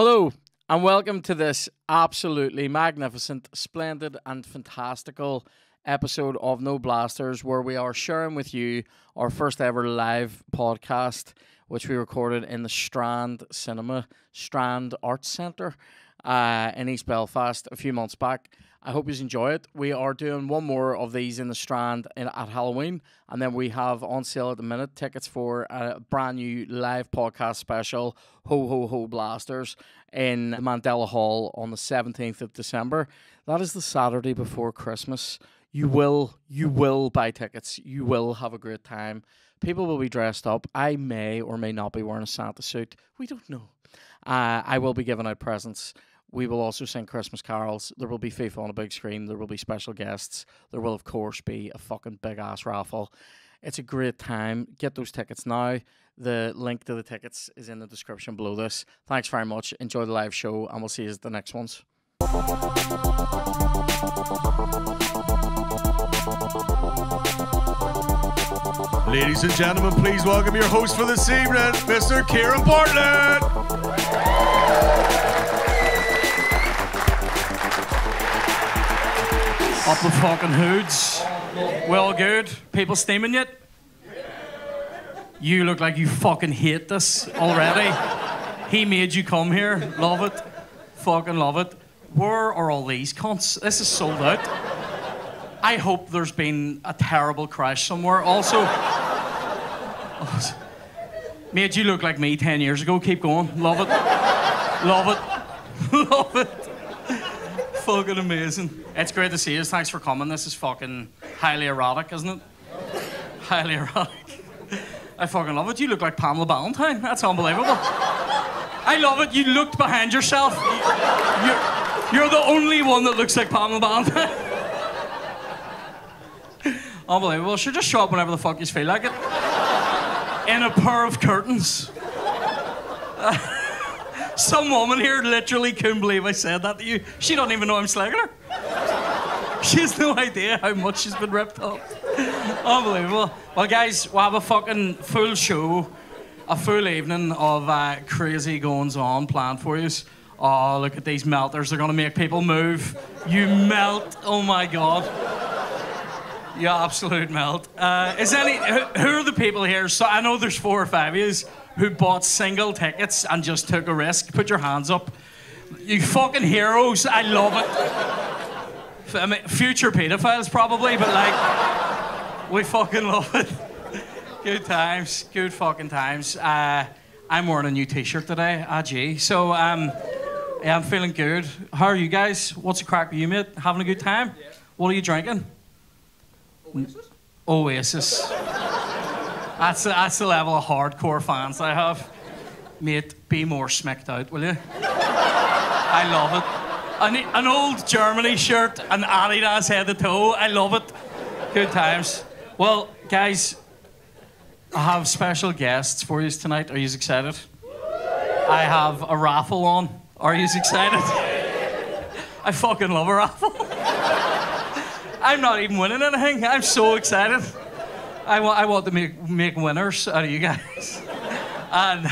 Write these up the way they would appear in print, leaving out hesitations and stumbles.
Hello, and welcome to this absolutely magnificent, splendid, and fantastical episode of No Blasters, where we are sharing with you our first ever live podcast, which we recorded in the Strand Arts Centre in East Belfast a few months back. I hope you enjoy it. We are doing one more of these in the Strand at Halloween, and then we have on sale at the minute tickets for a brand new live podcast special, Ho Ho Ho Blasters, in the Mandela Hall on the 17th of December. That is the Saturday before Christmas. You will buy tickets. You will have a great time. People will be dressed up. I may or may not be wearing a Santa suit. We don't know. I will be giving out presents. We will also sing Christmas carols. There will be FIFA on a big screen. There will be special guests. There will, of course, be a fucking big-ass raffle. It's a great time. Get those tickets now. The link to the tickets is in the description below this. Thanks very much. Enjoy the live show, and we'll see you at the next ones. Ladies and gentlemen, please welcome your host for this evening, Mr. Kieran Bartlett. Up the fucking hoods. Well, good. People steaming yet? You look like you fucking hate this already. He made you come here. Love it. Fucking love it. Where are all these cunts? This is sold out. I hope there's been a terrible crash somewhere. Also, made you look like me 10 years ago. Keep going. Love it. Love it. Love it. Fucking amazing. It's great to see you. Thanks for coming. This is fucking highly erotic, isn't it? Highly erotic. I fucking love it. You look like Pamela Valentine. That's unbelievable. I love it. You looked behind yourself. You're the only one that looks like Pamela Valentine. Unbelievable. Sure, just show up whenever the fuck you feel like it. In a pair of curtains. Some woman here literally couldn't believe I said that to you. She don't even know I'm slagging her. She has no idea how much she's been ripped up. Unbelievable. Well, guys, we'll have a fucking full show, a full evening of crazy goings-on planned for you. Oh, look at these melters. They're going to make people move. You melt. Oh, my God. You absolute melt. Who are the people here? So I know there's 4 or 5 of you who bought single tickets and just took a risk. Put your hands up. You fucking heroes. I love it. I mean, future pedophiles probably, but like, we fucking love it. Good times. Good fucking times. I'm wearing a new t-shirt today. Gee. So, yeah, I'm feeling good. How are you guys? What's the crack with you, mate? Having a good time? Yeah. What are you drinking? Oasis. Oasis. That's the level of hardcore fans I have. Mate, be more smacked out, will you? I love it. An old Germany shirt, an Adidas head to toe. I love it. Good times. Well, guys, I have special guests for you tonight. Are you excited? I have a raffle on. Are you excited? I fucking love a raffle. I'm not even winning anything. I'm so excited. I want to make winners out of you guys. And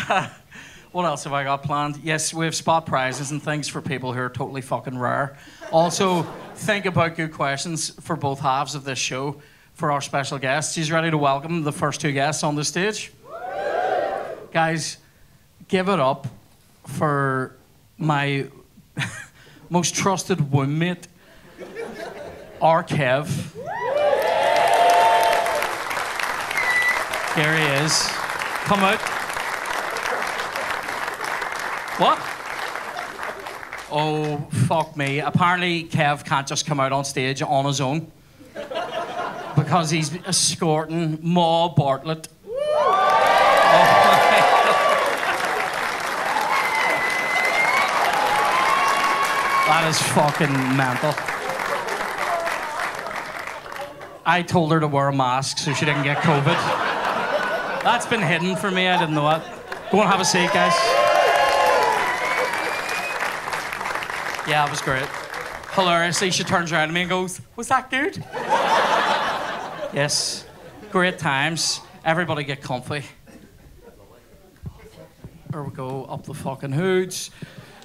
what else have I got planned? Yes, we have spot prizes and things for people who are totally fucking rare. Also, think about good questions for both halves of this show for our special guests. He's ready to welcome the first 2 guests on the stage. Guys, give it up for my most trusted roommate, our Kev. Here he is. Come out. What? Oh, fuck me. Apparently, Kev can't just come out on stage on his own because he's escorting Ma Bartlett. That is fucking mental. I told her to wear a mask so she didn't get COVID. That's been hidden for me. I didn't know it. Go and have a seat, guys. Yeah, it was great. Hilariously, she turns around to me and goes, "Was that good?" Yes. Great times. Everybody get comfy. There we go. Up the fucking hoods.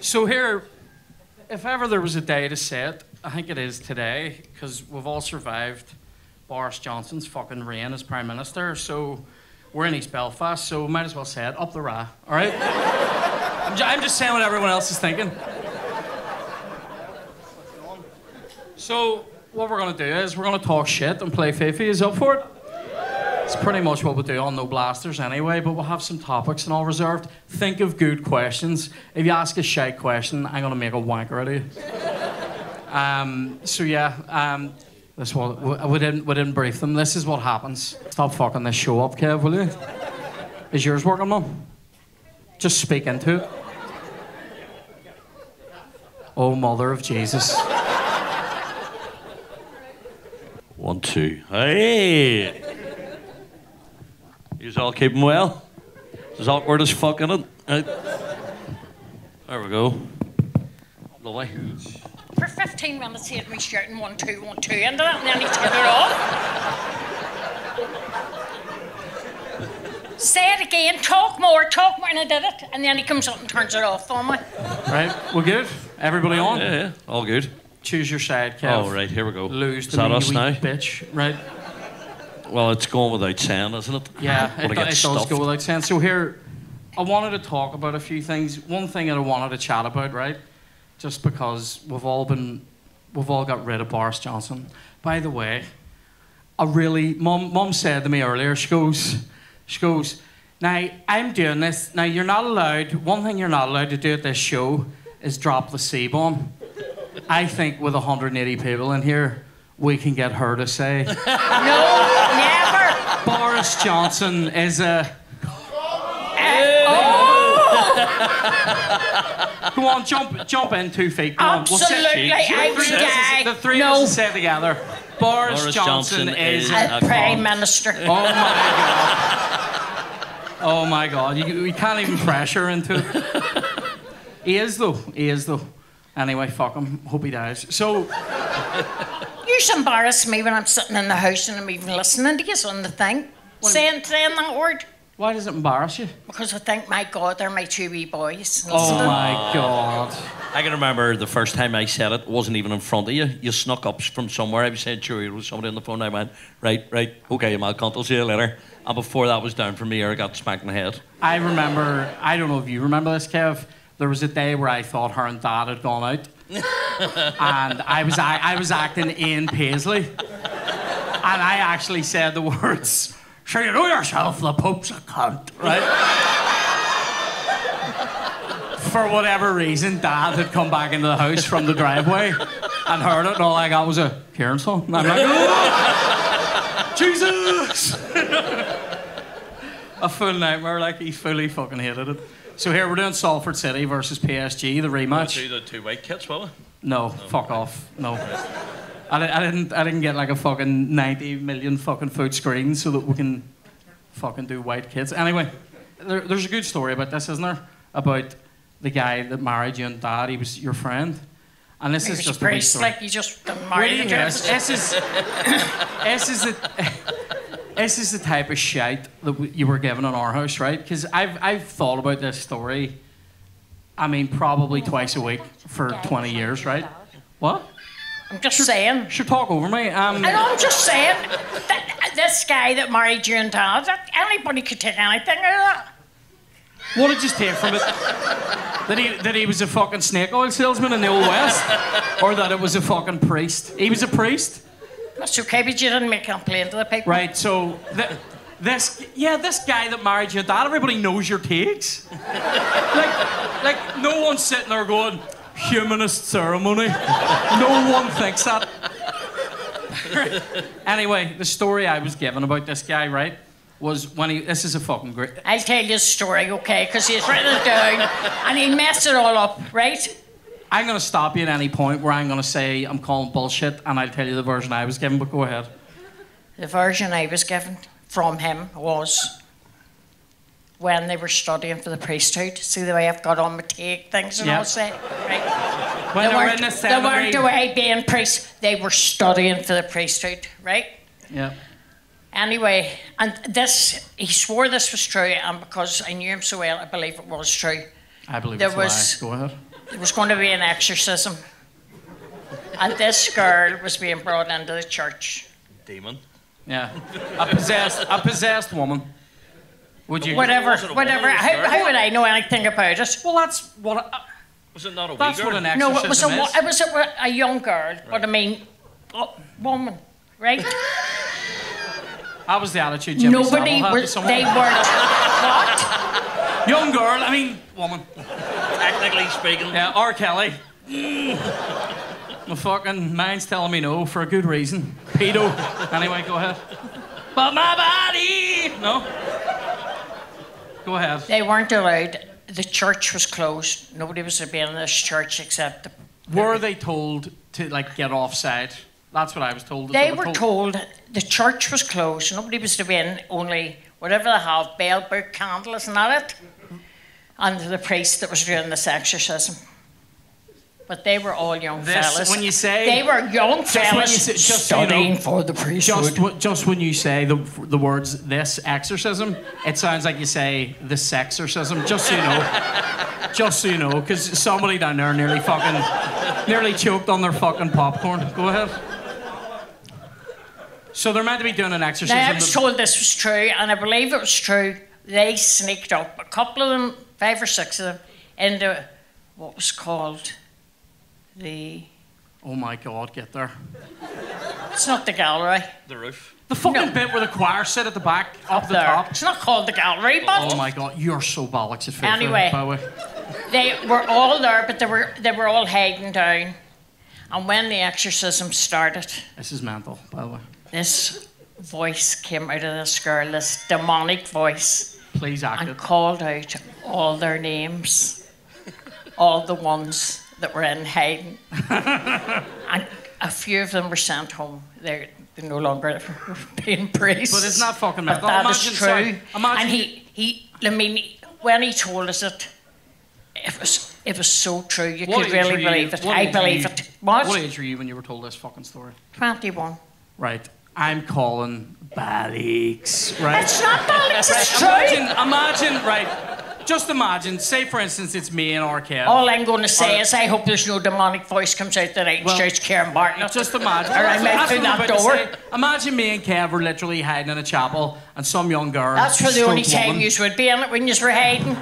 So here, if ever there was a day to say it, I think it is today, because we've all survived Boris Johnson's fucking reign as Prime Minister, so we're in East Belfast, so we might as well say it, up the Ra, all right? I'm just saying what everyone else is thinking. So what we're going to do is we're going to talk shit and play Fifi. Is up for it? It's pretty much what we do on No Blasters anyway, but we'll have some topics and all reserved. Think of good questions. If you ask a shite question, I'm going to make a wanker out of you. So yeah, this what we didn't brief them. This is what happens. Stop fucking this show up, Kev, will you? Is yours working, Mum? Just speak into it. Oh, Mother of Jesus. 1, 2. Hey! You's all keeping well? It's as awkward as fucking it. Right. There we go. Lovely. For 15 minutes he had me shouting 1, 2, 1, 2 into that, and then he turned it off. Say it again, talk more, and I did it. And then he comes up and turns it off on me. Right, we're good? Everybody on? Yeah, all good. Choose your side, Kev. Oh, right, here we go. Lose Is to that me, us you now? wee bitch. Right. Well, it's going without saying, isn't it? Yeah, it When I get does stuffed. go without saying. So here, I wanted to talk about a few things. One thing that I wanted to chat about, right? Just because we've all got rid of Boris Johnson. By the way, Mum said to me earlier, she goes, now, I'm doing this. Now, you're not allowed, one thing you're not allowed to do at this show is drop the C-bomb. I think with 180 people in here, we can get her to say, No, never. Boris Johnson is a... Go on, jump in 2 feet. Go Absolutely, I would die. The three of us say it together. Boris Johnson is a Prime Minister. Oh my God. Oh my God. You can't even pressure into it. He is though. Anyway, fuck him. Hope he dies. So... You embarrass me when I'm sitting in the house and I'm even listening to you on the thing. Saying that word. Why does it embarrass you? Because I think, my God, they're my 2 wee boys. Oh my God. I can remember the first time I said it wasn't even in front of you. You snuck up from somewhere. I was saying, sure, there was somebody on the phone. I went, right, okay, you mad cunt, I'll see you later. And before that was down from me, I got smacked in the head. I remember, I don't know if you remember this, Kev. There was a day where I thought her and Dad had gone out. And I was acting Ian Paisley. And I actually said the words, sure, you know yourself, the Pope's a cunt, right? For whatever reason, Dad had come back into the house from the driveway and heard it, and all I got was a Kieran song. And I'm like, oh, Jesus! A full nightmare, like he fully fucking hated it. So here we're doing Salford City versus PSG, the rematch. Do the 2 white kits, will we? No, fuck off. No. I didn't get like a fucking 90 million fucking foot screen so that we can fucking do white kids. Anyway, there's a good story about this, isn't there? About the guy that married you and Dad. He was your friend. And this is just a wee story. Like you just got married. Really, this is the type of shite that you were given in our house, right? Because I've thought about this story, I mean, probably twice a week for 20 years, right? What? I'm just saying. Should talk over me. I know, I'm just saying. This guy that married you and Dad, anybody could take anything out of that. What did you take from it? That he was a fucking snake oil salesman in the Old West? Or that it was a fucking priest? He was a priest? That's okay, but you didn't make a complaint to the people. Right, so this guy that married your dad, everybody knows your takes. like no one's sitting there going, humanist ceremony. No one thinks that. Anyway, the story I was given about this guy, right, was when this is a fucking great... I'll tell you a story, okay, because he's written it down and he messed it all up, right? I'm going to stop you at any point where I'm going to say I'm calling bullshit and I'll tell you the version I was given, but go ahead. The version I was given from him was when they were studying for the priesthood. See the way I've got on my take things and all that, right? When they were in the seminary. They weren't away being priests. They were studying for the priesthood, right? Yeah. Anyway, and this, he swore this was true, and because I knew him so well, I believe it was true. I believe There it's a was- lie. Go ahead. there was going to be an exorcism. And this girl was being brought into the church. Demon. Yeah. A possessed woman. Would you? Whatever. How would I know anything about it? Well, that's what. Was it not a wee That's girl? what an exorcism No, it was a young girl, Right. but I mean, woman, right? That was the attitude Jimmy Nobody Savile had were. to someone. They were. What? Young girl, I mean, woman. Technically speaking. Yeah, R. Kelly. My fucking mind's telling me no for a good reason. Pedo. Anyway, go ahead. But my body! No? Go ahead. They weren't allowed. The church was closed. Nobody was to be in this church except the. Were they told to, like, get offside? That's what I was told. They were told the church was closed. Nobody was to be in. Only whatever they have, bell book, candle, isn't that it? And the priest that was doing this exorcism. But they were all young fellas. When you say they were young fellas studying for the priesthood. Just when you say the words "this exorcism," it sounds like you say "the sexorcism." Just so you know, just so you know, because somebody down there nearly choked on their fucking popcorn. Go ahead. So they're meant to be doing an exorcism. Now, I was told this was true, and I believe it was true. They sneaked up, a couple of them, 5 or 6 of them, into what was called the... Oh my God, get there. It's not the gallery. The roof. The fucking bit where the choir sit at the back, up the there. top. It's not called the gallery, but... Oh my God, you're so bollocks at 50, anyway, by the way. They were all there, but they were all hiding down. And when the exorcism started... This is mental, by the way. This voice came out of this girl, this demonic voice. Please act and it. Called out all their names, all the ones that were in hiding. And a few of them were sent home. They're no longer being priests. But it's not fucking mental. But that is true. Sorry, and I mean, when he told us it was so true. You could really believe it. I believe it. What age were you when you were told this fucking story? 21. Right. I'm calling Balix, right? It's not Balix, it's true. Imagine, right, just imagine, say for instance it's me and Arcade. All I'm going to say is I hope there's no demonic voice comes out that I shouts Karen Bartlett. Just imagine. Or I met through that door. Imagine me and Kev were literally hiding in a chapel and some young girl... That's for the only time you would be in it, when you were hiding.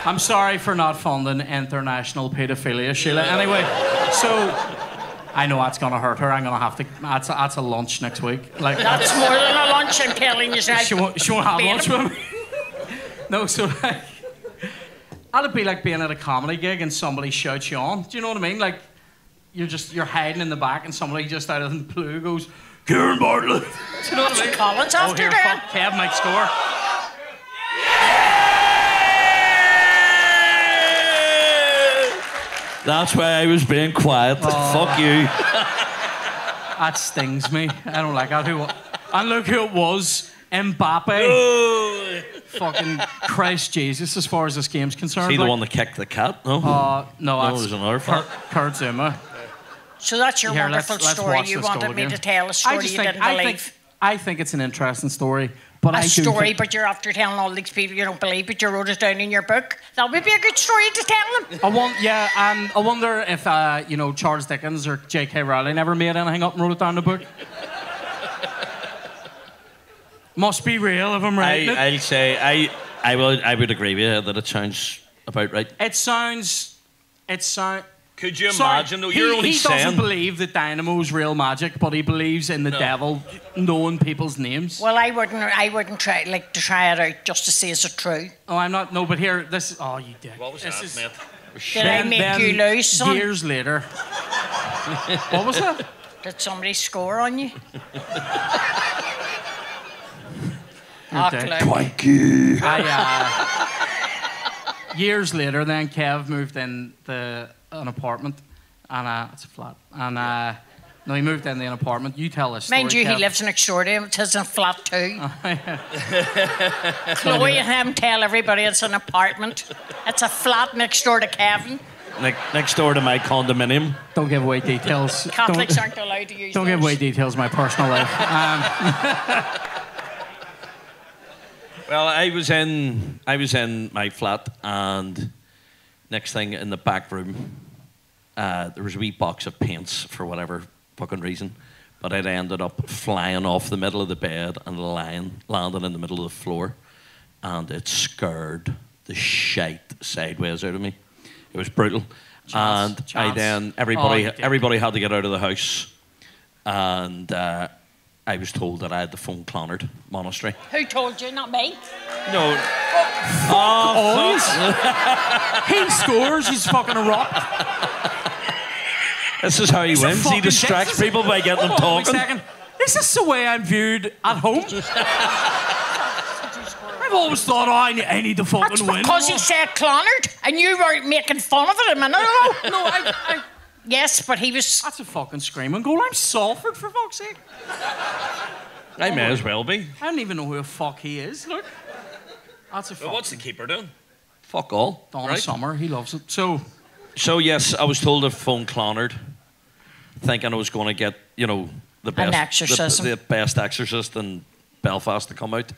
I'm sorry for not funding international paedophilia, Sheila. Anyway, so... I know that's going to hurt her. I'm going to have to... That's a lunch next week. Like, that's more than a lunch, I'm telling you. She won't have lunch with me. No, so like... That'd be like being at a comedy gig and somebody shouts you on. Do you know what I mean? Like, you're hiding in the back and somebody just out of the blue goes, Karen Bartlett. Do you know what I mean? Collins after here, that. Fuck, Kev might score. That's why I was being quiet. Fuck you. That stings me. I don't like that. And look who it was. Mbappe. Oh. Fucking Christ Jesus, as far as this game's concerned. Is he the one that kicked the cat? No? No, that's there's another part. Kurt Zuma. So that's your wonderful let's story. watch You this wanted goal me again. to tell a story you didn't believe. I think it's an interesting story. But but you're after telling all these people you don't believe, but you wrote it down in your book. That would be a good story to tell them. I wonder if Charles Dickens or J.K. Rowling ever made anything up and wrote it down in the book. Must be real if I'm right. I'll say I would agree with you that it sounds about right. It sounds. Could you imagine? Though you're only he saying. doesn't believe that dynamo's real magic, but he believes in the devil knowing people's names. Well, I wouldn't try it out just to see is it true. Oh, I'm not. No, but here, this. Oh, you dick. What was this that, mate? Did I make you lose, son? Years later. What was that? Did somebody score on you? Thank you. Years later, then Kev moved in an apartment, and it's a flat. And no, he moved in an apartment. You tell this story. Mind you, Kev. he lives next door to him. It is a flat too. Chloe and him tell everybody it's an apartment. It's a flat next door to Kevin. Next door to my condominium. Don't give away details. Catholics aren't allowed to use. Don't give away details of my personal life. Well, I was in my flat and Next thing, in the back room, there was a wee box of paints for whatever fucking reason, but it ended up flying off the middle of the bed and landing in the middle of the floor, and it scared the shite sideways out of me. It was brutal. Everybody had to get out of the house, and I was told that I had to phone Clonard Monastery. Who told you? Not me. No. He scores. He's fucking a rock. This is how he wins. He distracts people by getting them talking. Wait a second. This is the way I'm viewed at home. I've always thought, I need to fucking win. Because he said Clonard, and you were making fun of it a minute ago. No, I Yes, but he was... That's a fucking screaming goal. I'm Salford, for fuck's sake. I may as well be. I don't even know who the fuck he is. Look. That's a fuck. Well, what's the keeper doing? Fuck all. Donna Summer, he loves it. So, yes, I was told to phone Clonard, thinking I was going to get, the best... An exorcism. The best exorcist in Belfast to come out.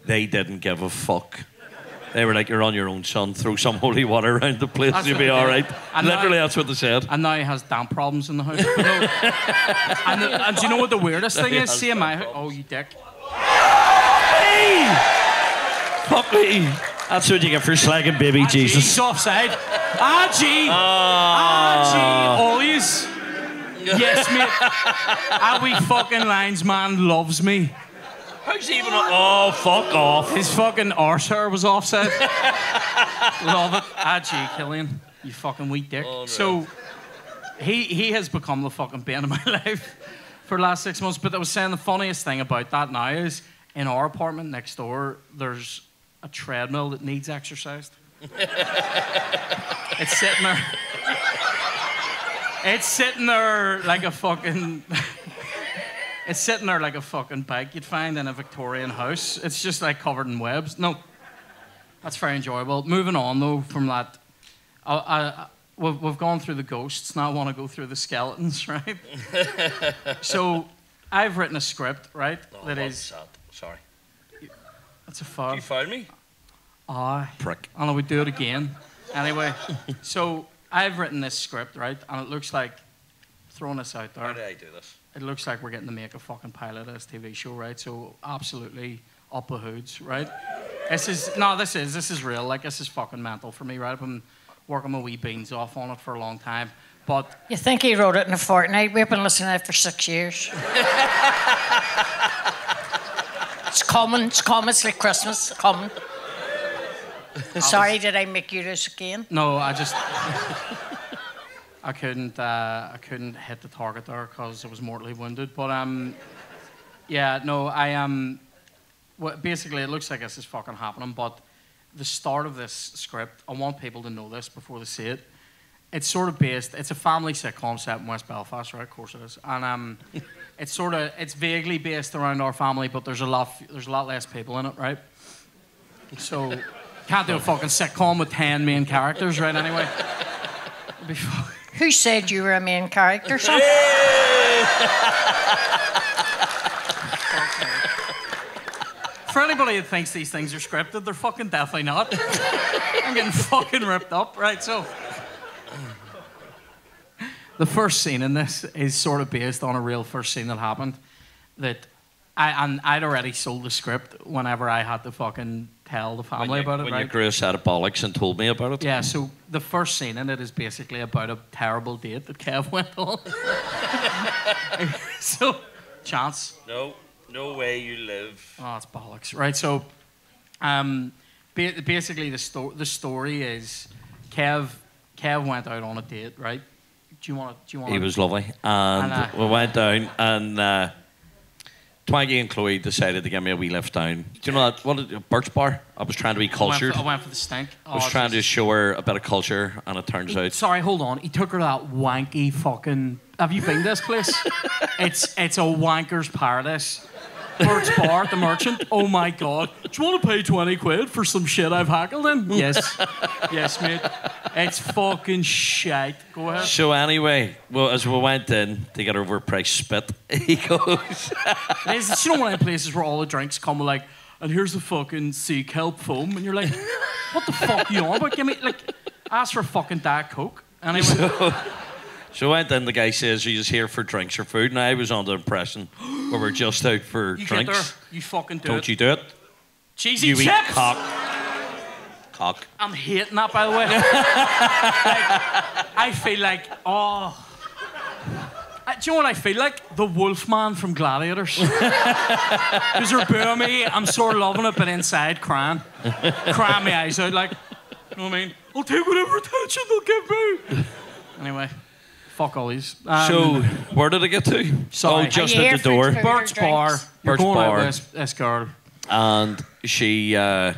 They didn't give a fuck. They were like, you're on your own, son. Throw some holy water around the place, you'll be all right. Literally, that's what they said. And now he has damp problems in the house. And do you know what the weirdest thing is? See in my house. Oh, you dick. Hey! Fuck me. That's what you get for slagging baby Jesus. He's offside. Always. Yes, mate. A wee fucking linesman loves me. How's he even... Oh, fuck off. His fucking arse hair was offset. Love it. Killian, you fucking wee dick. Oh, no. So, he has become the fucking bane of my life for the last 6 months. But I was saying the funniest thing about that now is, in our apartment next door, there's a treadmill that needs exercised. It's sitting there. It's sitting there like a fucking... It's sitting there like a fucking bike you'd find in a Victorian house. It's just like covered in webs. No, that's very enjoyable. Moving on though from that, we've gone through the ghosts. Now I want to go through the skeletons, right? So I've written a script, right? No, that is. Sad. Sorry. That's a fuck. You found me? Aye. Prick. And we do it again. Anyway, so I've written this script, right? And it looks like, throwing this out there. How did I do this? It looks like we're getting to make a fucking pilot of this TV show, right? So absolutely up the hoods, right? This is real. Like, this is fucking mental for me, right? I've been working my wee beans off on it for a long time. But you think he wrote it in a fortnight? We've been listening to it for 6 years. It's coming. It's like Christmas. It's coming. Sorry, did I make you this again? No, I couldn't hit the target there because I was mortally wounded. But well, basically it looks like this is fucking happening. But the start of this script, I want people to know this before they see it. It's sort of based. It's a family sitcom set in West Belfast, right? Of course it is. And it's vaguely based around our family, but there's a lot less people in it, right? So can't do a fucking sitcom with 10 main characters, right? Anyway. It'd be fucking... Who said you were a main character, son? For anybody that thinks these things are scripted, they're fucking definitely not. I'm getting fucking ripped up, right? So, the first scene in this is sort of based on a real first scene that happened. That I'd already sold the script whenever I had to fucking tell the family about it, when right? you grew a set of bollocks and told me about it? Yeah, so the first scene in it is basically about a terrible date that Kev went on. So, chance. No way you live. Oh, it's bollocks. Right, so basically the story is Kev went out on a date, right? Do you want? He was lovely. And we went down and... Twaggy and Chloe decided to give me a wee lift down. Do you know that? What a Birch Bar? I was trying to be cultured. I went for the stink. I was trying to show her a bit of culture, and it turns out... Sorry, hold on. He took her to that wanky fucking... Have you been to this place? It's a wanker's paradise. Birch Bar, the merchant. Oh my God. Do you want to pay 20 quid for some shit I've hackled in? Yes. Yes, mate. It's fucking shite. Go ahead. So anyway, well, as we went in to get overpriced spit, he goes... It's, you know, one of the places where all the drinks come with like, and here's the fucking sea kelp foam, and you're like, what the fuck are you on about? Give me, like, Asked for fucking Diet Coke. And he went, So I went in, the guy says, are you here for drinks or food? And I was under the impression we were just out for you drinks. get there, you fucking do Don't it. you do it? Cheesy You chips! eat cock. Cock. I'm hating that, by the way. Like, I feel like, do you know what I feel like? The Wolfman from Gladiators. Because they're booing me, I'm sort of loving it, but inside crying. Crying my eyes out, like, you know what I mean? I'll take whatever attention they'll give me. Anyway, fuck all these. So, where did I get to? Sorry. Oh, just Are you at here the for door. food? Bert's Bar. You're Bert's going out Bar. with this girl. And she, they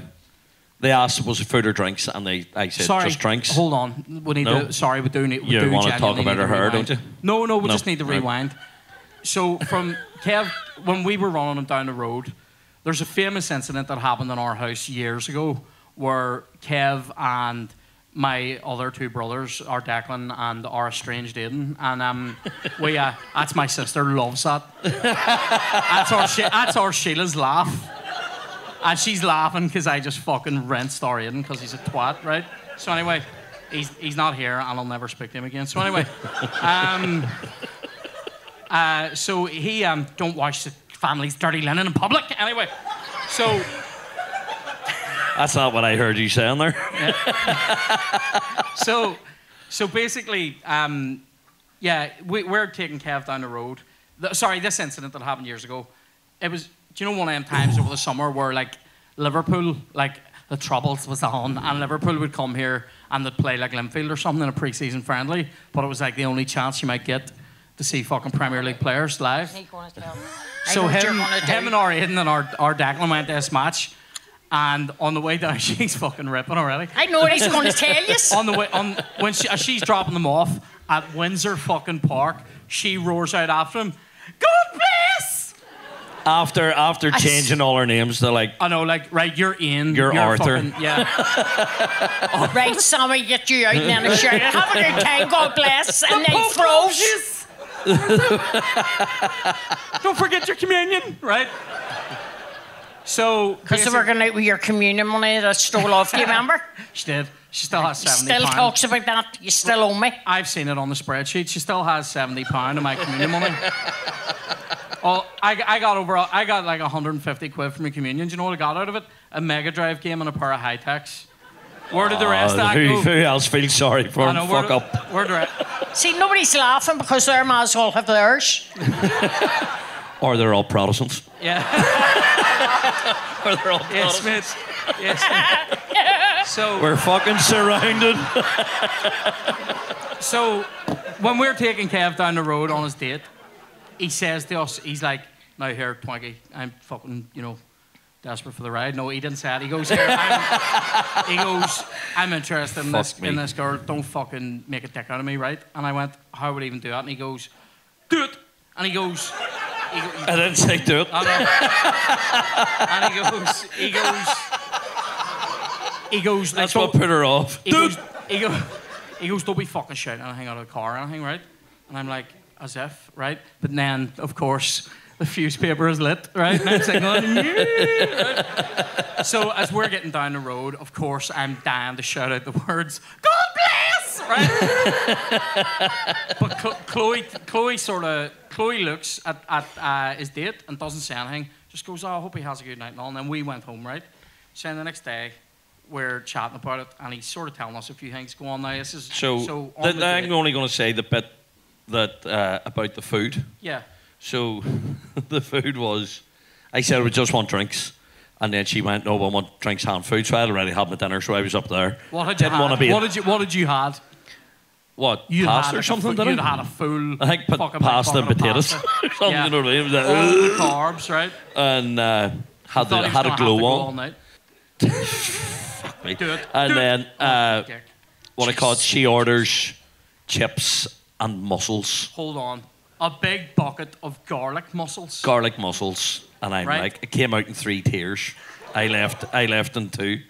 asked, was it food or drinks? And I said, Sorry, just drinks. hold on. We need No? to. Sorry, we do need. We You do want to talk genuinely about need her to hair, rewind. don't you? No, we No, just need to right. rewind. So from Kev, when we were running him down the road, there's a famous incident that happened in our house years ago, where Kev and my other two brothers, our Declan and our estranged Aiden, and we that's my sister, loves that. That's our Sheila's laugh. And she's laughing because I just fucking rinsed our Aiden because he's a twat, right? So anyway, he's not here and I'll never speak to him again. So anyway, so he don't wash the family's dirty linen in public. Anyway, so That's not what I heard you saying there. so basically, we're taking Kev down the road. This incident that happened years ago, it was. Do you know one of them times over the summer where like Liverpool, like the Troubles was on, and Liverpool would come here and they'd play like Linfield or something in a pre-season friendly, but it was like the only chance you might get to see fucking Premier League players live. So him and our Aiden and our Declan went to this match, and on the way down, she's fucking ripping already. I know what he's going to tell you. On the way, when she's dropping them off at Windsor fucking Park, she roars out after him, "God bless!" After changing all our names, they're like, I know, like, right, you're Ian. You're Arthur. Fucking, yeah. Right, Sammy, get you out then and shouted, "Have a good time, God bless," and then froze. Don't forget your communion, right? So, Because they were going out with your communion money that stole off you, remember? she did. She still has £70. Still talks about that. You still owe me. I've seen it on the spreadsheet. She still has £70 of my communion money. Oh, I got like 150 quid from my communion. Do you know what I got out of it? A Mega Drive game and a pair of high techs. Where did the rest of that go? Who else feels sorry for him? Fuck up. Where did See, nobody's laughing because they might as well have theirs. Or they're all Protestants. Yeah. Or they're all Yes, Protestants. mate. Yes. So We're fucking surrounded. So, when we're taking Kev down the road on his date, he says to us, he's like, "Now here, Twinkie, I'm fucking, desperate for the ride." No, he didn't say that. He goes, I'm interested in this girl. Don't fucking make a dick out of me, right? And I went, "How would I even do that?" And he goes, "Do it." And he goes, I didn't say do it. I know. And he goes, That's what put her off. He goes, "Don't be fucking shouting anything out of the car or anything, right?" And I'm like, as if, right? But then, of course, the fuse paper is lit, right? And I'm saying, right? So as we're getting down the road, of course, I'm dying to shout out the words, "God bless!" Right? But Chloe looks at his date and doesn't say anything. Just goes, "Oh, I hope he has a good night and all." And then we went home, right? So then the next day, we're chatting about it, and he's sort of telling us a few things. Go on now. This is So on the I'm date- only going to say the bit that about the food. Yeah. So the food was, I said we just want drinks, and then she went, "No, I want drinks and food." So I had already had my dinner, so I was up there. What had Didn't you want to had? be. What did you had? What? You Pasta had or something? You'd Did I? had a full. I think fucking pasta and bucket of potatoes. pasta. Or something, Yeah. you know what I mean? It was like, All the carbs, right? and had Thought he was a gonna have glow to go on. all night. Me. Do it. And Do it. then Oh, dick. what I call it, she orders chips and mussels, Hold on. A big bucket of garlic mussels. garlic mussels, and I'm Right. like, it came out in 3 tiers. I left in 2.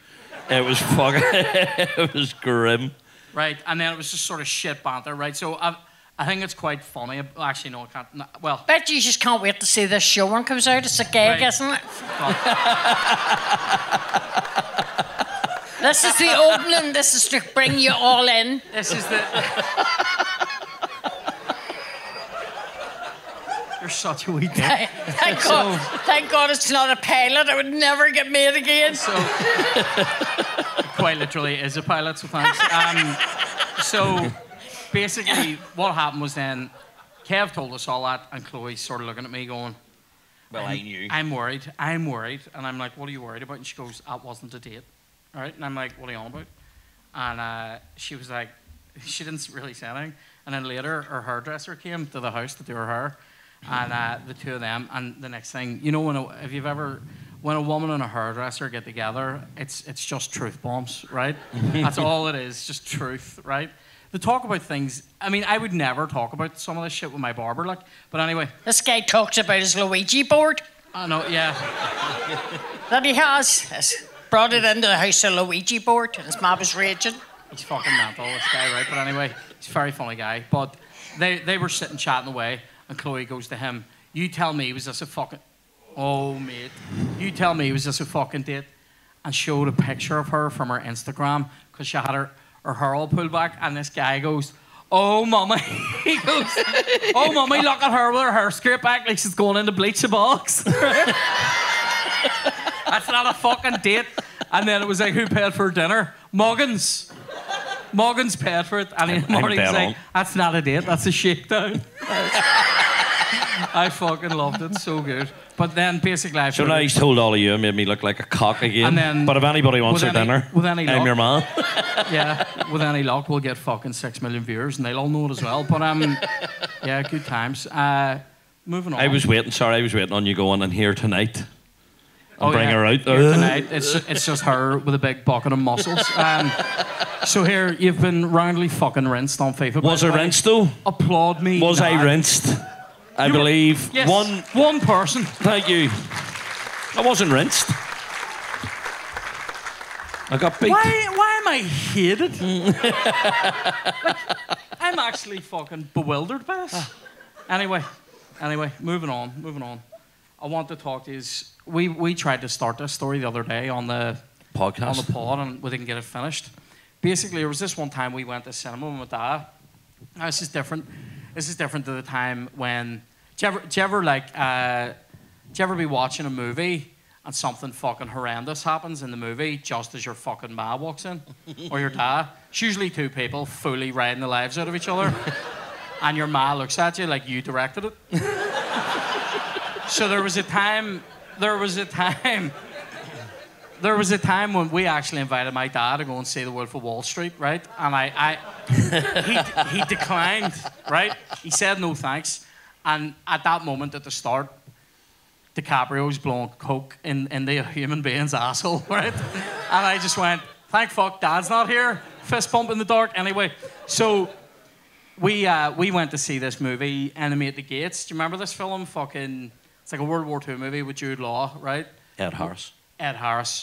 It was fucking, it was grim. Right, and then it was just sort of shit banter, right? So I think it's quite funny. Actually, no, I can't. No, well, Bet you just can't wait to see this show when it comes out. It's a gag, Right. isn't it? This is the opening. This is to bring you all in. This is the. You're such a wee dick. Thank God it's not a pilot. It would never get made again. So, quite literally is a pilot, so thanks. So, basically, what happened was then, Kev told us all that, and Chloe's sort of looking at me going, Well, I knew. I'm worried. And I'm like, what are you worried about? And she goes, that wasn't a date. All right? And I'm like, what are you on about? And she was like, she didn't really say anything. And then later, her hairdresser came to the house to do her hair. And the two of them, and the next thing, you know, when a woman and a hairdresser get together, it's just truth bombs, right? That's all it is, just truth, right? They talk about things. I mean, I would never talk about some of this shit with my barber, like. But anyway. This guy talks about his Luigi board. I know, yeah. That he has brought it into the house, a Luigi board, and his mom was raging. He's fucking mental, this guy, right? But anyway, he's a very funny guy. But they were sitting chatting away. And Chloe goes to him, you tell me, was this a fucking... Oh, mate. You tell me, was this a fucking date? And showed a picture of her from her Instagram because she had her hair all pulled back. And this guy goes, oh, mummy. He goes, oh, mummy, look at her with her hair scraped back like she's going in to bleach a box. That's not a fucking date. And then it was like, who paid for dinner? Muggins. Muggins paid for it. And Marty was like, that's not a date, that's a shakedown. I fucking loved it, so good. But then basically So now he's told all of you and made me look like a cock again. And then, but if anybody wants their dinner, I'm your man. Yeah, with any luck, we'll get fucking 6 million viewers and they'll all know it as well. But yeah, good times. Moving on. I was waiting on you going in here tonight. And bring her out. Here tonight, it's just her with a big bucket of muscles. So here, you've been roundly fucking rinsed on FIFA. Was I rinsed though? Applaud me. Was I rinsed? I believe. Yes, one person. Thank you. I wasn't rinsed. I got beat. Why am I hated? Like, I'm actually fucking bewildered by this. Anyway, moving on. I want to talk to you. We tried to start this story the other day on the podcast, on the pod, and we didn't get it finished. Basically, there was this one time we went to cinema with my dad. Now, this is different. This is different to the time when. Do you ever be watching a movie and something fucking horrendous happens in the movie just as your fucking ma walks in, or your dad? It's usually two people fully riding the lives out of each other, and your ma looks at you like you directed it. So there was a time when we actually invited my dad to go and see The Wolf of Wall Street, right? And he declined, right? He said no thanks. And at that moment at the start, DiCaprio was blowing coke in the human being's asshole, right? And I just went, thank fuck Dad's not here. Fist bump in the dark. Anyway, so we went to see this movie, Enemy at the Gates. Do you remember this film? Fucking, it's like a World War II movie with Jude Law, right? Ed Harris,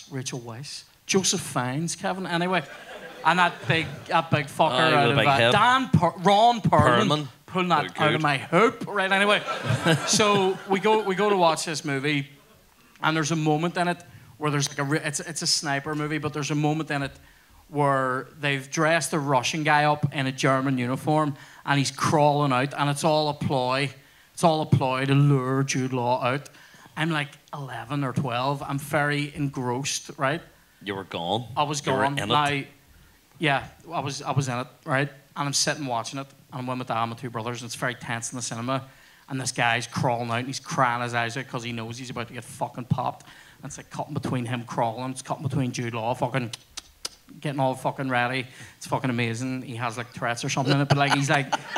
Rachel Weisz, Joseph Fiennes, Kevin. Anyway, and that big fucker out of Ron Perlman. Pulling that out of my hoop, right? Anyway, so we go to watch this movie, and there's a moment in it where there's like it's a sniper movie, but there's a moment in it where they've dressed a Russian guy up in a German uniform, and he's crawling out, and it's all a ploy. It's all a ploy to lure Jude Law out. I'm like 11 or 12. I'm very engrossed, right? You were gone. I was gone. Yeah, I was in it, right? And I'm sitting watching it. And I'm with my dad and my two brothers, and it's very tense in the cinema. And this guy's crawling out, and he's crying his eyes out because he knows he's about to get fucking popped. And it's like cutting between him crawling, it's cutting between Jude Law fucking getting all fucking ready. It's fucking amazing. He has like Tourette's or something in it, but like he's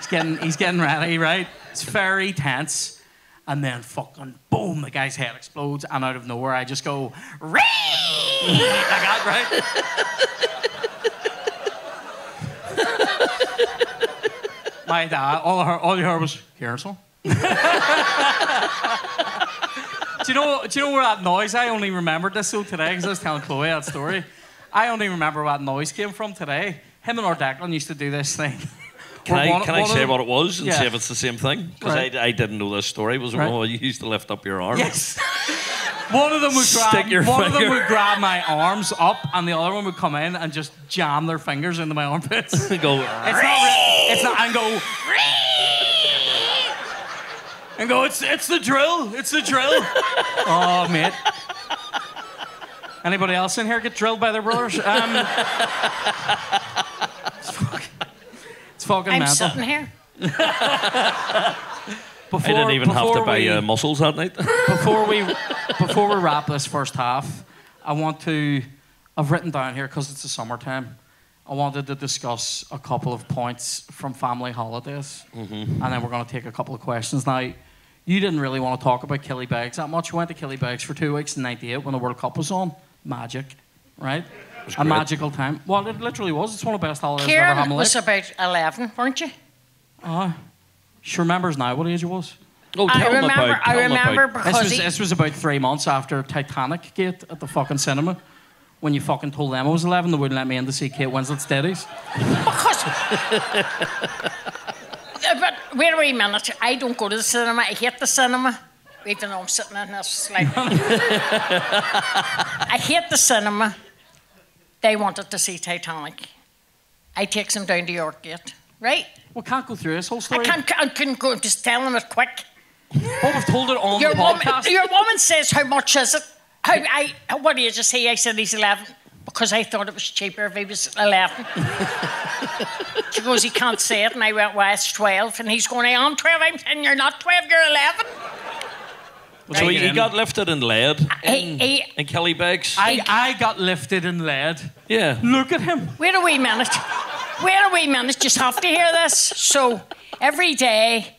getting ready, right? It's very tense. And then fucking boom, the guy's head explodes, and out of nowhere I just go, Ree! Like that, right? My dad, all you heard was, cancel. Do you know where that noise, I only remembered this so today, because I was telling Chloe that story. I only remember where that noise came from today. Him and our Declan used to do this thing. Can I say what it was and see if it's the same thing? Because right. I didn't know this story. Was it one where you used to lift up your arm? Yes. One of them would Stick your grab. One of them finger. would grab my arms up, and the other one would come in and just jam their fingers into my armpits. Go. It's not. And go. And go. It's the drill. It's the drill. Oh, mate. Anybody else in here get drilled by their brothers? It's fucking I'm mental. sitting here. I didn't even have to buy muscles that night. before we wrap this first half, I've written down here because it's the summertime. I wanted to discuss a couple of points from family holidays, and then we're going to take a couple of questions. Now, you didn't really want to talk about Killybegs that much. You went to Killybegs for 2 weeks in '98 when the World Cup was on. Magic, right? A magical time. Well, it literally was. It's one of the best holidays I've ever had in Kieran my was life. about 11, weren't you? She remembers now what age it was. Oh, I remember because This was about 3 months after Titanic Gate at the fucking cinema. When you fucking told them I was 11, they wouldn't let me in to see Kate Winslet's titties. Because. But wait a wee minute. I don't go to the cinema. I hate the cinema. Even though I'm sitting in this like. I hate the cinema. They wanted to see Titanic. I takes them down to York Gate, right? We can't go through this whole story. I couldn't go. Just tell them it quick. But we've told it on the podcast. Your woman says, how much is it? What age is he? I said he's 11 because I thought it was cheaper if he was 11. She goes, he can't say it. And I went, well, it's 12. And he's going, I'm 12. I'm saying, you're not 12, you're 11. So he got lifted in lead in Killybegs. I got lifted in lead. Yeah. Look at him. Wait a wee minute. Just have to hear this. So every day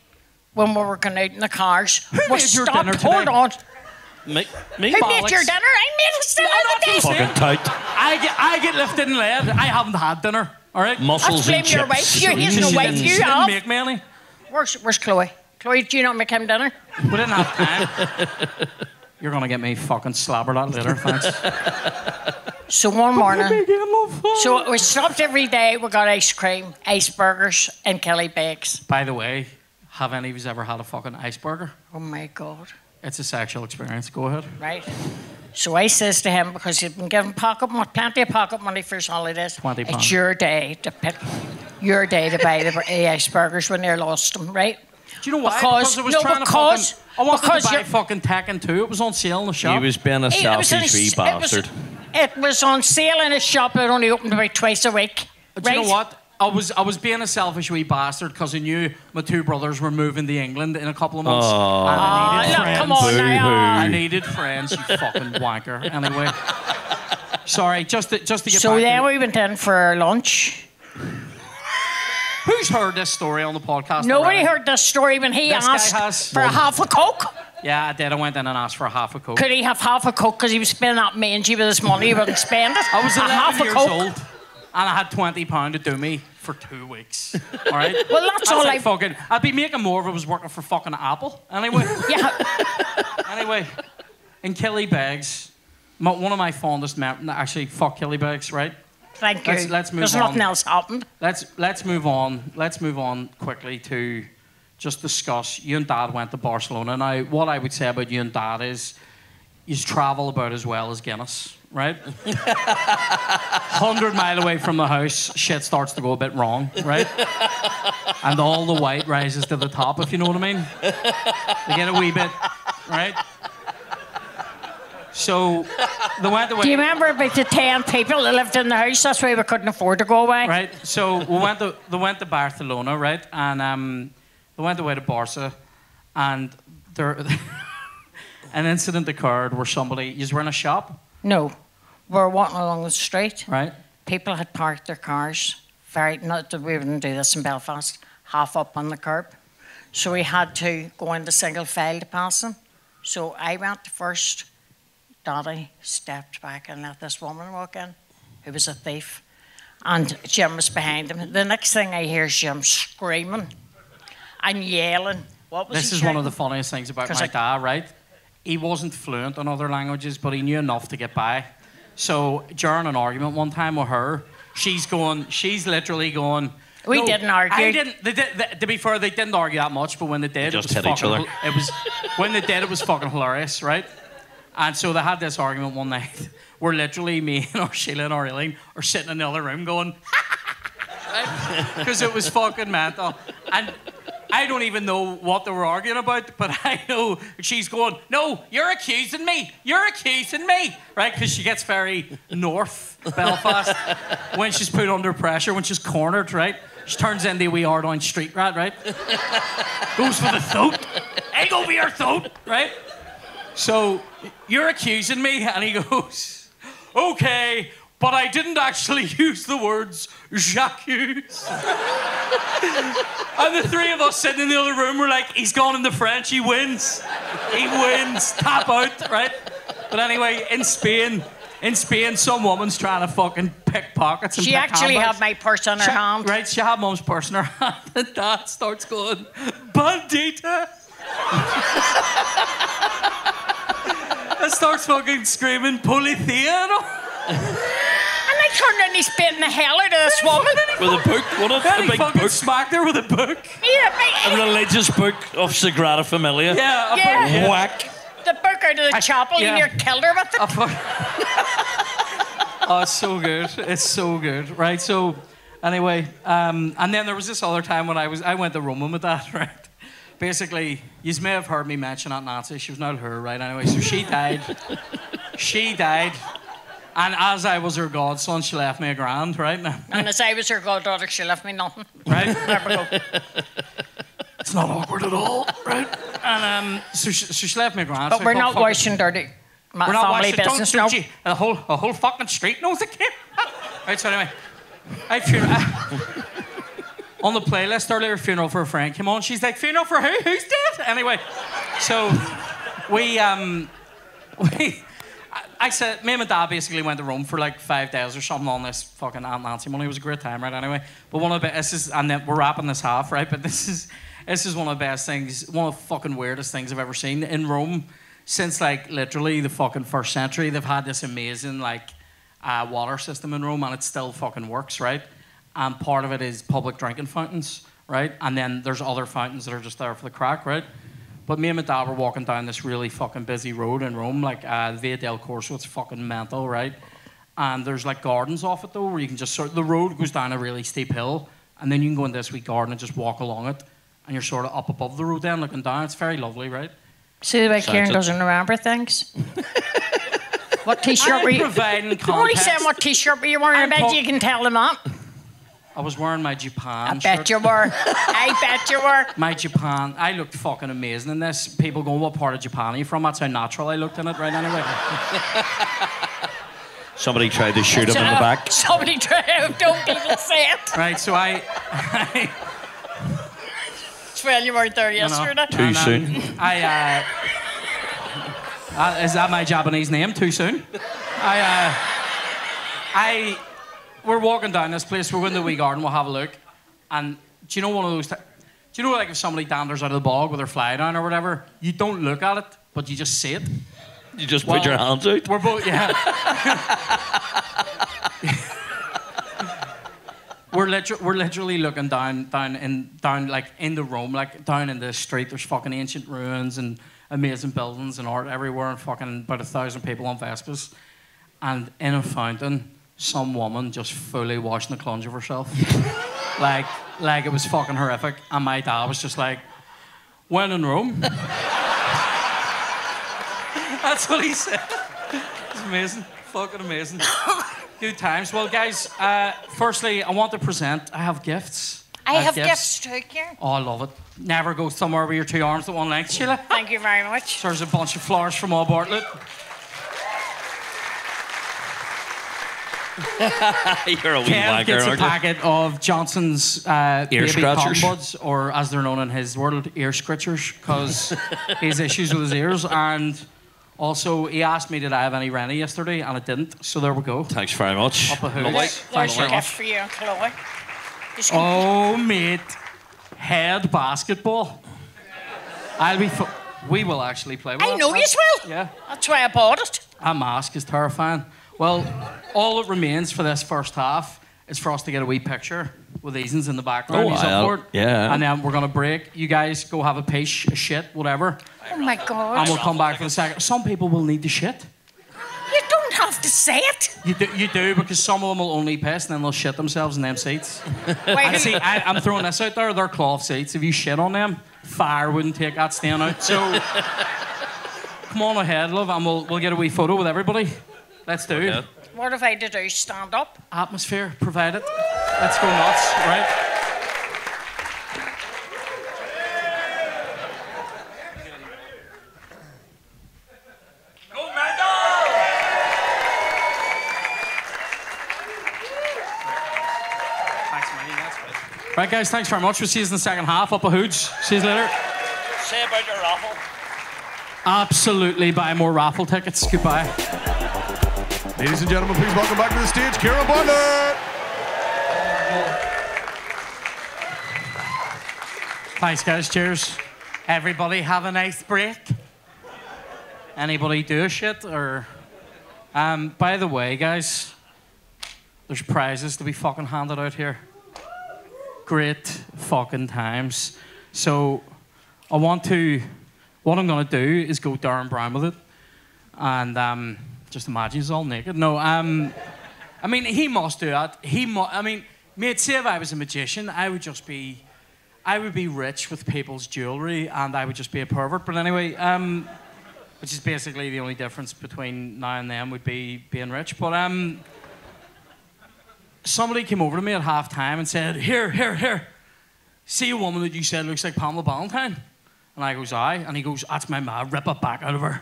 when we were going out in the cars, we stopped. Hold on. Me? Who made your dinner? I made it still on the day. Fucking tight. I get lifted in lead. I haven't had dinner. All right. Muscles and That's blame your wife. chips. He's no wife. She You didn't have. make me any. Where's Chloe? Chloe, do you not make him dinner? We didn't have time. You're gonna get me fucking slabbered at later, thanks. So one morning, so we stopped every day. We got ice cream, ice burgers, and Killybegs. By the way, have any of you ever had a fucking ice burger? Oh my God! It's a sexual experience. Go ahead. Right. So I says to him, because he'd been given plenty of pocket money for his holidays. £20. It's your day to pick, your day to buy the ice burgers when they lost them, right? Do you know why? Because I wanted to buy fucking Tekken 2. It was on sale in the shop. He was being a selfish wee bastard. It was on sale in a shop that only opened about twice a week. Do you know what? I was being a selfish wee bastard because I knew my two brothers were moving to England in a couple of months. Oh. And I needed friends. Come on now. I needed friends, you fucking wanker. Anyway. Sorry, just to get back So then to... we went in for lunch. Who's heard this story on the podcast? Nobody already? heard this story when he This guy asked has for a half a Coke. Yeah, I did. I went in and asked for a half a Coke. Could he have half a Coke because he was spending that mangy with his money? He wouldn't spend it. I was 11 half a years Coke. old, and I had £20 to do me for 2 weeks. All right? Well, that's all like fucking... I'd be making more if I was working for fucking Apple. Anyway. Yeah. Anyway, in Killybegs, one of my fondest memories... Actually, fuck Killybegs, right? Thank you. Let's move There's on. nothing else happened. Let's move on. Let's move on quickly to just discuss. You and Dad went to Barcelona. Now, what I would say about you and Dad is, you travel about as well as Guinness, right? 100 mile away from the house, shit starts to go a bit wrong, right? And all the white rises to the top, if you know what I mean. They get a wee bit, right? So they went away. Do you remember about the 10 people that lived in the house? That's why we couldn't afford to go away. Right. So they went to Barcelona, right? And they went away to Barca, and there an incident occurred where you were in a shop. No. We were walking along the street. Right. People had parked their cars. Not that we wouldn't do this in Belfast, half up on the curb. So we had to go into single file to pass them. So I went first. Daddy stepped back and let this woman walk in, who was a thief. And Jim was behind him. The next thing I hear is Jim screaming and yelling. What was This he is one of shouting? the funniest things about my dad, right? He wasn't fluent in other languages, but he knew enough to get by. So during an argument one time with her, she's literally going... We didn't argue. To be fair, they didn't argue that much, but when they did, Just hit each other. When they did, it was fucking hilarious, right? And so they had this argument one night where literally me and our Sheila and our Eileen are sitting in the other room going, because it was fucking mental. And I don't even know what they were arguing about, but I know she's going, no, you're accusing me, right? Because she gets very North Belfast when she's put under pressure, when she's cornered, right? She turns into a wee Ardoin street rat, right? Goes for the throat. I go for your throat, right? So, you're accusing me? And he goes, okay, but I didn't actually use the words j'accuse. And the three of us sitting in the other room were like, he's gone into French, he wins. He wins, tap out, right? But anyway, in Spain, some woman's trying to fucking pick pockets and She pick actually handbags. had my purse in her hand. Right, she had mum's purse in her hand, and dad starts going, bandita. And starts fucking screaming, policía. And I turned and he's spitting the hell out of this woman. With a book, what Then a he big fucking book. smacked her with a book. Yeah, A religious book of Sagrada Familia. Yeah, Yeah. Whack. the book out of the chapel, yeah. you near killed her with it. Oh, it's so good. It's so good. Right, so anyway, and then there was this other time when I went to Roman with that, right? Basically, you may have heard me mention Aunt Nancy. She was not her, right? Anyway, so she died. She died. And as I was her godson, she left me a grand, right? And as I was her goddaughter, she left me nothing. Right? There we go. It's not awkward at all, right? And so she left me a grand. But so we're I thought, not fuck it. washing dirty. My We're not family washing. business, Don't no. you? A whole fucking street knows it, kid. Right, so anyway, on the playlist earlier, funeral for a friend came on. She's like, funeral for who? Who's dead? Anyway, so I said, me and my dad basically went to Rome for like 5 days or something on this fucking Aunt Nancy money. It was a great time, right? Anyway, but one of the this is, and then we're wrapping this half, right? But this is one of the best things, one of the fucking weirdest things I've ever seen in Rome. Since like literally the fucking 1st century, they've had this amazing like water system in Rome, and it still fucking works, right? And part of it is public drinking fountains, right? And then there's other fountains that are just there for the crack, right? But me and my dad were walking down this really fucking busy road in Rome, like Via del Corso. It's fucking mental, right? And there's like gardens off it though, where you can just the road goes down a really steep hill, and then you can go in this wee garden and just walk along it, and you're sort of up above the road then looking down. It's very lovely, right? See the way Kieran doesn't remember things. What t-shirt were you? Providing You're only context. saying what t-shirt were you wearing. I bet you can tell them that. I was wearing my Japan I bet shirt. you were. I bet you were. My Japan. I looked fucking amazing in this. People going, what part of Japan are you from? That's how natural I looked in it, right? Anyway. Somebody tried to shoot him in the back. Somebody tried. Don't even say it. Right, so Well, you weren't there yesterday. Too soon. Is that my Japanese name? Too soon? We're walking down this place. We're going to the wee garden. We'll have a look. And do you know one of those? Do you know like if somebody danders out of the bog with their fly down or whatever? You don't look at it, but you just see it. You just put your hands out. We're both, yeah. We're literally looking down like into Rome, like down in the street. There's fucking ancient ruins and amazing buildings and art everywhere, and fucking about 1,000 people on Vespas. And in a fountain, some woman just fully washing the clunge of herself. like it was fucking horrific. And my dad was just like, when in Rome? That's what he said. It's amazing. Fucking amazing. Good times. Well, guys, firstly, I want to present. I have gifts. I have gifts too, Kieran. Oh, I love it. Never go somewhere with your two arms at one length, Sheila. Thank you very much. So there's a bunch of flowers from all Bartlett. You're a wee Kev wanker, gets a aren't you? packet of Johnson's baby scratchers. cotton buds, or as they're known in his world, ear scritchers, because he has issues with his ears. And also, he asked me did I have any Rennie yesterday, and I didn't. So there we go. Thanks very much. Up a hood. Lovely. There's your very gift much. for you and Chloe. Just Oh, mate. Head basketball. We will actually play with I that. know you will. Yeah. That's why I bought it. A mask is terrifying. Well, all that remains for this first half is for us to get a wee picture with these in the background. Oh, He's up for it. yeah. And then we're gonna break. You guys go have a piece, a shit, whatever. Oh my God. And we'll come back for the second. Some people will need the shit. You don't have to say it. You do, because some of them will only piss and then they'll shit themselves in them seats. Why, And see, I'm throwing this out there. They're cloth seats. If you shit on them, fire wouldn't take that stain out. So come on ahead, love, and we'll get a wee photo with everybody. Let's do. Yeah. what have I to do? Stand up? Atmosphere provided. Let's go nuts, right? Right, guys, thanks very much. We'll see you in the second half. Up a hoods. See you later. Say about your raffle. Absolutely buy more raffle tickets. Goodbye. Ladies and gentlemen, please welcome back to the stage, Kieran Bartlett. Thanks, guys. Cheers. Everybody have a nice break. Anybody do a shit or... by the way, guys, there's prizes to be fucking handed out here. Great fucking times. So what I'm gonna do is go Darren Brown with it, and just imagine he's all naked. No, I mean he must do that. I mean, mate, say if I was a magician, I would be rich with people's jewelry, and I would just be a pervert. But anyway, which is basically the only difference between now and then would be being rich. But somebody came over to me at half time and said, Here, see a woman that you said looks like Pamela Valentine? And I goes, aye. And he goes, that's my ma, rip it back out of her.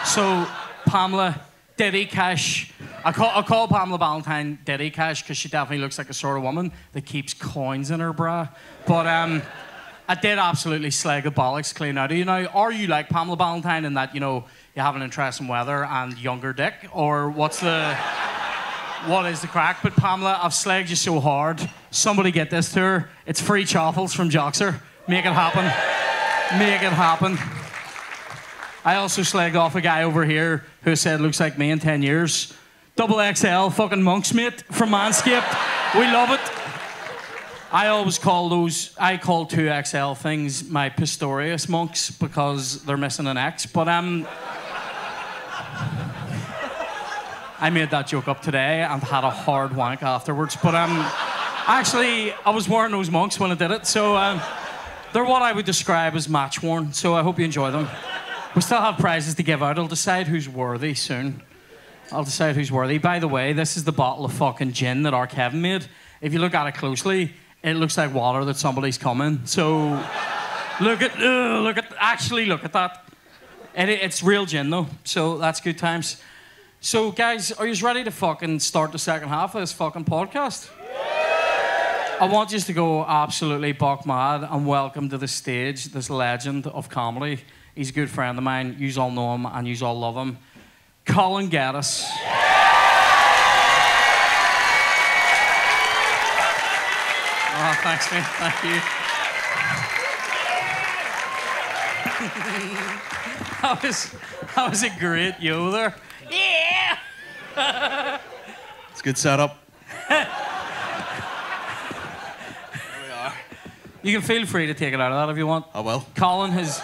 So, Pamela, Diddy Cash. I call Pamela Valentine Diddy Cash because she definitely looks like a sort of woman that keeps coins in her bra. But I did absolutely slag the bollocks clean out of you now. Are you like Pamela Valentine in that, you know, you have an interest in weather and younger dick? Or what is the crack? But Pamela, I've slagged you so hard. Somebody get this to her. It's free chaffles from Joxer. Make it happen. Make it happen. I also slagged off a guy over here who said looks like me in 10 years. Double XL fucking monks, mate, from Manscaped. We love it. I always call I call 2XL things my Pistorius monks because they're missing an X. But I made that joke up today and had a hard wank afterwards. But actually, I was wearing those monks when I did it, so they're what I would describe as match worn. So I hope you enjoy them. We still have prizes to give out. I'll decide who's worthy soon. I'll decide who's worthy. By the way, this is the bottle of fucking gin that our Kevin made. If you look at it closely, it looks like water that somebody's coming. So look at that. It's real gin though, so that's good times. So, guys, are you ready to fucking start the second half of this fucking podcast? I want you to go absolutely buck mad and welcome to the stage this legend of comedy. He's a good friend of mine. You all know him and you all love him. Colin Gaddis. Oh, thanks, mate. Thank you. That was a great yo there. Yeah! It's a good setup. You can feel free to take it out of that if you want. I will. Colin has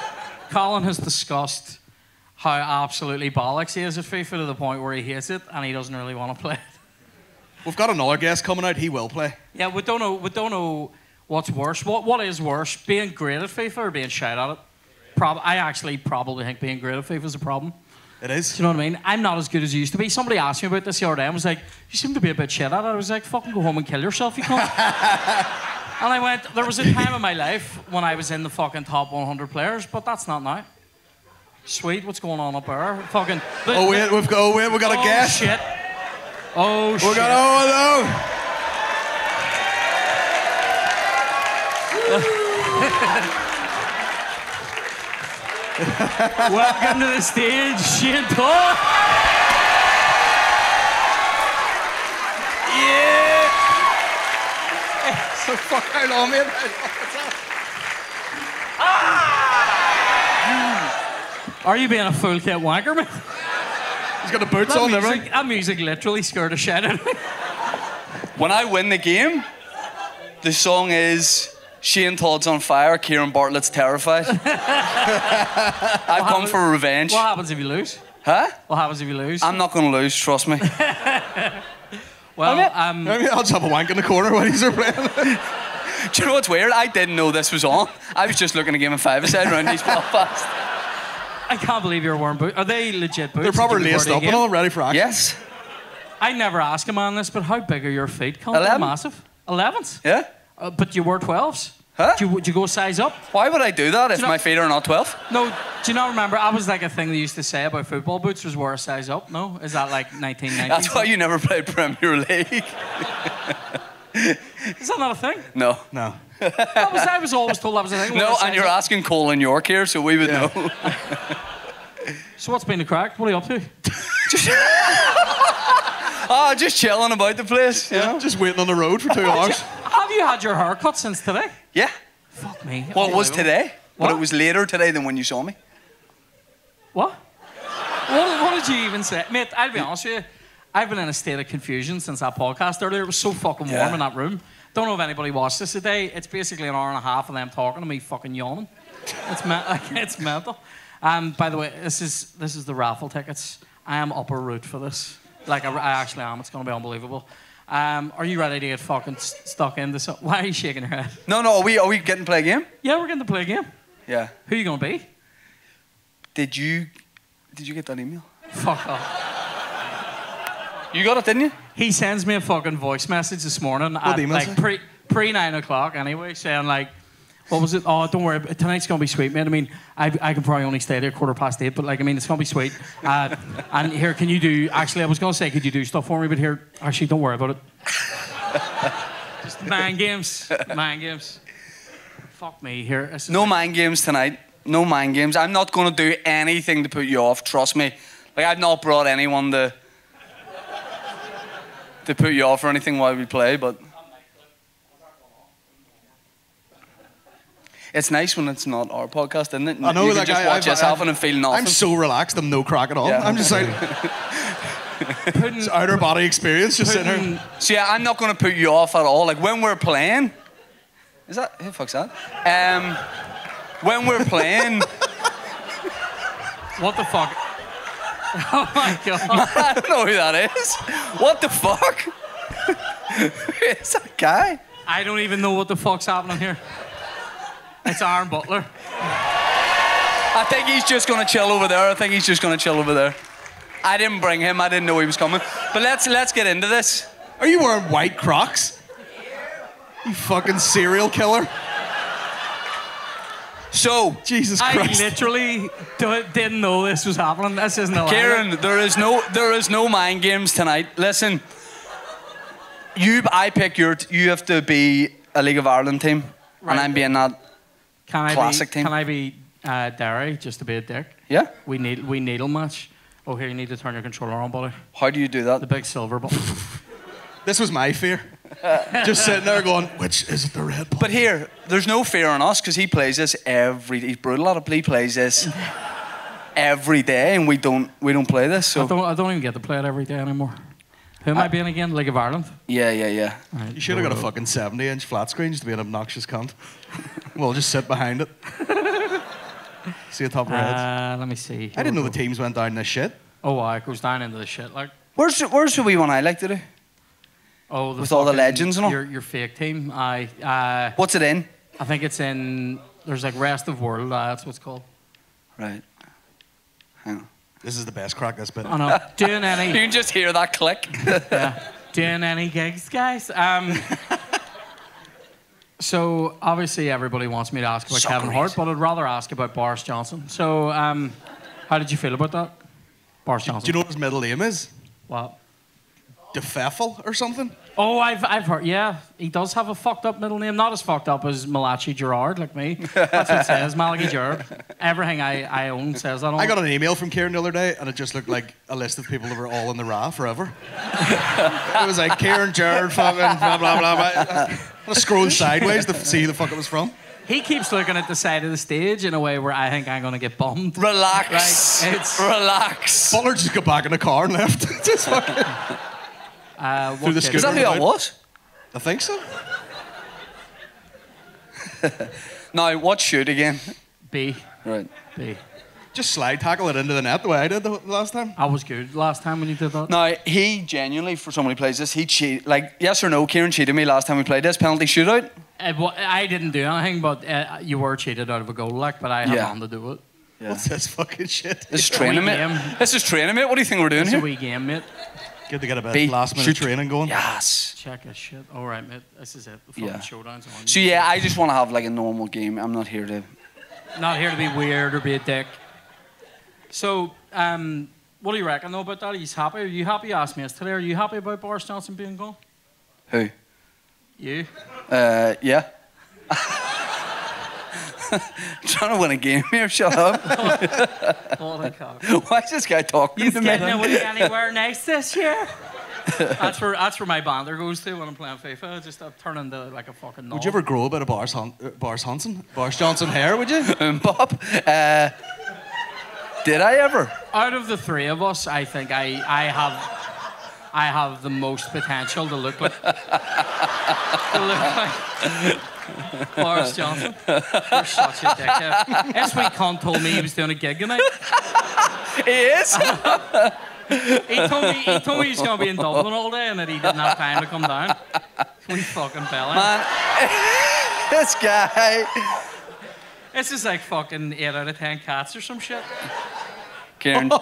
discussed how absolutely bollocks he is at FIFA to the point where he hates it and he doesn't really want to play it. We've got another guest coming out. He will play. Yeah, we don't know what's worse. What is worse, being great at FIFA or being shite at it? I actually probably think being great at FIFA is a problem. It is. Do you know what I mean? I'm not as good as I used to be. Somebody asked me about this the other day and was like, you seem to be a bit shit at it. I was like, fucking go home and kill yourself, you cunt. And I went, there was a time in my life when I was in the fucking top 100 players, but that's not now. Sweet, what's going on up there? Fucking... We've got a guest. Shit. Oh, shit. Welcome to the stage, Shane Paul. Yeah. So fuck out on me. Are you being a full kit wanker, man? He's got the boots on and everything. That music literally scared a shit out of me. When I win the game, The song is Shane Todd's on fire, Kieran Bartlett's terrified. I've come for revenge. What happens if you lose? Huh? What happens if you lose? I'm not going to lose, trust me. Well, Maybe I'll just have a wank in the corner when he's playing. Do you know what's weird? I didn't know this was on. I was just looking to give him 5-a-side around East Belfast. I can't believe you're wearing boots. Are they legit boots? They're probably Did you laced wear up the and game? all, ready for action. Yes. I never ask a man this, but how big are your feet? Can't they 11. massive? 11s? Yeah? But you wear 12s? Huh? Do you go size up? Why would I do that if you know- my feet are not 12? No, do you not remember? I was like a thing they used to say about football boots was wear a size up. No? Is that like 1990s? That's why you never played Premier League. Is that not a thing? No. No. I was always told that was a thing. wear a No, size and you're up. asking Colin York here, so we would Yeah. know. So what's been the crack? What are you up to? Oh, just chilling about the place, you know? Just waiting on the road for 2 hours. Have you had your hair cut since today? Yeah. Fuck me. Well, it was today, but What? it was later today than when you saw me. What? What did you even say? Mate, I'll be honest with you. I've been in a state of confusion since that podcast earlier. It was so fucking warm Yeah. in that room. Don't know if anybody watched this today. It's basically an hour and a half of them talking to me fucking yawning. It's mental. By the way, this is the raffle tickets. I am upper route for this. Like, I actually am. It's going to be unbelievable. Are you ready to get fucking stuck into something? Why are you shaking your head? No, are we getting to play a game? Yeah, we're going to play a game. Yeah. Who are you going to be? Did you get that email? Fuck off. You got it, didn't you? He sends me a fucking voice message this morning at email like pre 9 o'clock anyway, saying like, what was it? Oh, don't worry, tonight's gonna be sweet, man. I mean, I can probably only stay there 8:15, but like, I mean, it's gonna be sweet. And here, can you do? Actually, I was gonna say, could you do stuff for me? But here, actually, don't worry about it. Just mind games. Fuck me. Here. This is No mind games tonight. No mind games. I'm not going to do anything to put you off, trust me. Like, I've not brought anyone to put you off or anything while we play, but it's nice when it's not our podcast, isn't it? I know, you like, can just watch us having and feel nothing. I'm so relaxed, I'm no crack at all. Yeah. I'm just like, it's outer body experience, just sitting here. So yeah, I'm not going to put you off at all. Like, when we're playing... Is that... Who the fuck's that? When we're playing... what the fuck? Oh my god! I don't know who that is. What the fuck? Who is that guy? I don't even know what the fuck's happening here. It's Aaron Butler. I think he's just going to chill over there. I didn't bring him. I didn't know he was coming. But let's get into this. Are you wearing white Crocs? You fucking serial killer. So, Jesus I Christ. literally didn't know this was happening. This isn't a lie. Kieran, there is no mind games tonight. Listen, I pick you have to be a League of Ireland team, Right. and I'm being that classic team. Can I be Derry just to be a dick? Yeah. We needle match. Oh, here, you need to turn your controller on, buddy. How do you do that? The big silver button. This was my fear. Just sitting there going, which is the red button? But here, there's no fear on us because he plays this he's brutal at it, but he plays this every day, and we don't play this. So I don't even get to play it every day anymore. Who am I being again? League of Ireland? yeah. Right, You should have got a fucking 70-inch flat screen just to be an obnoxious cunt. We'll just sit behind it. See the top of our heads. Let me see. I didn't know the teams went down this shit. Oh, it goes down into the shit like. Where's the wee one I like to do? Oh, With all the fucking- legends and all? Your fake team. What's it in? I think it's in. There's like rest of world. That's what it's called. Right. Hang on. This is the best crack that's been. I know. Doing You any. can just hear that click. Yeah. Doing any gigs, guys? So obviously everybody wants me to ask about Kevin Hart, but I'd rather ask about Boris Johnson. So how did you feel about that, Boris Johnson? Do you know what his middle name is? What? DeFeffel or something? Oh, I've heard. Yeah, he does have a fucked up middle name. Not as fucked up as Malachi Gerard, like me. That's what it says, Malachi Gerard. Everything I own says that on I it. got an email from Kieran the other day, and it just looked like a list of people that were all in the RA forever. It was like Kieran, Gerard, fucking blah, blah, blah, blah. I scrolled sideways to see who the fuck it was from. He keeps looking at the side of the stage in a way where I think I'm going to get bummed. Relax. Like, it's- Relax. Butler just got back in the car and left. Just fucking... What Through the kid? scooter. Is that who that was? I think so. Now, what shoot again? B. Right. B. Just slide tackle it into the net the way I did the last time. I was good last time when you did that. Now, he genuinely, for someone who plays this, he cheated. Like, yes or no, Kieran cheated me last time we played this penalty shootout. I didn't do anything, but you were cheated out of a goal, like, but I had Yeah. nothing to do with it. Yeah. What's this fucking shit? This is training, mate. game. This is training, mate. What do you think we're doing It's a here? wee game, mate. Good to get a bit B, last minute shoot. training going. Yes. Check this shit. All right, mate. This is it. The fucking Yeah. showdown's on. So, yeah, I just want to have, like, a normal game. I'm not here to... Not here to be weird or be a dick. So, what do you reckon though about that? He's happy. Are you happy? You asked me this today. Are you happy about Boris Johnson being gone? Who? You? Yeah. Trying to win a game here, shut up. What a cock. Why is this guy talking to me? Getting away anywhere nice this year? That's where my banter goes to when I'm playing FIFA. I just turn into like a fucking knob. Would you ever grow a bit of Boris Johnson hair, would you? Bob? Did I ever? Out of the three of us, I think I have the most potential to look like Boris Johnson. You're such a dickhead. This week cunt told me he was doing a gig tonight. He is? He told me he was going to be in Dublin all day and that he didn't have time to come down. We fucking belly. Man, this guy. This is like fucking 8 out of 10 cats or some shit. Kieran,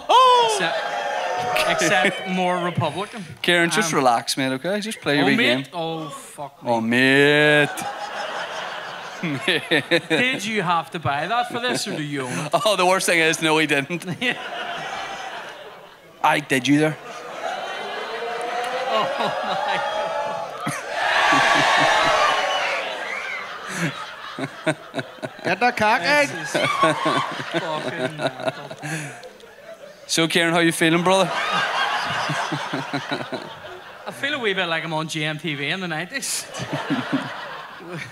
Except more Republican. Kieran, just relax, mate, okay? Just play your wee game. Oh, fuck me. Oh, mate. Did you have to buy that for this or do you own it? Oh, the worst thing is, no, he didn't. I did you there? Oh, my Get that cock egg. This is fucking mental. So, Kieran, how you feeling, brother? I feel a wee bit like I'm on GMTV in the 90s.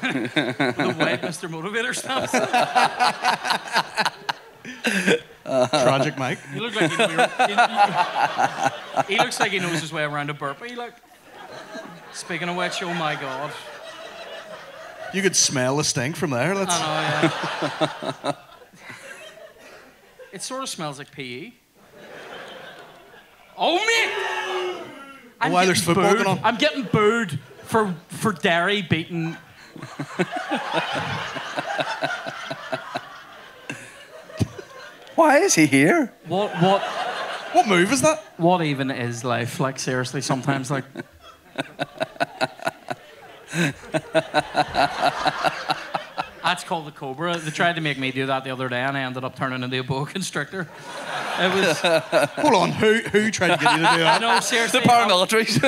The white Mr. Motivator stuff. Tragic Mike. He looks like he looks like he knows his way around a burpee. Like, speaking of which, oh my god. You could smell the stink from there. That's... I know, yeah. It sort of smells like PE. Oh, mate! Why there's getting football booed. going on? I'm getting booed for Derry beating... Why is he here? What move is that? What even is life? Like, seriously, sometimes, like... That's called the Cobra. They tried to make me do that the other day, and I ended up turning into a boa constrictor. It was... Hold on, who tried to get you to do that? No, seriously. The paramilitaries.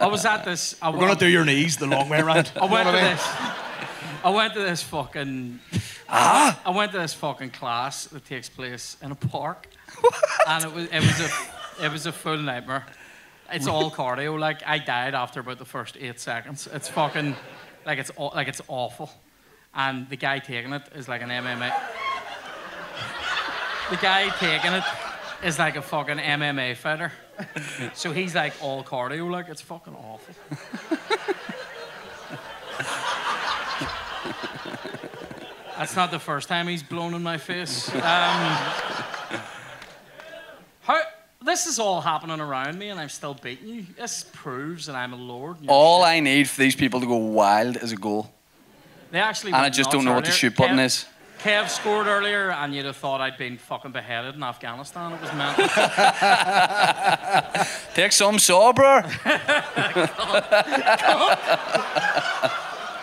I was at this... We're going to do your knees the long way around. I went to this fucking... I went to this fucking class that takes place in a park. And it was a full nightmare. It's all cardio. Like, I died after about the first 8 seconds. It's fucking... it's awful. And the guy taking it is like an MMA... The guy taking it is like a fucking MMA fighter. So he's like all cardio, like, it's fucking awful. That's not the first time he's blown in my face. This is all happening around me and I'm still beating you. This proves that I'm a lord. All I need for these people to go wild is a goal. They actually And I just don't know what the shoot button is. Kev scored earlier and you'd have thought I'd been fucking beheaded in Afghanistan. It was mental. Take some saw, bro.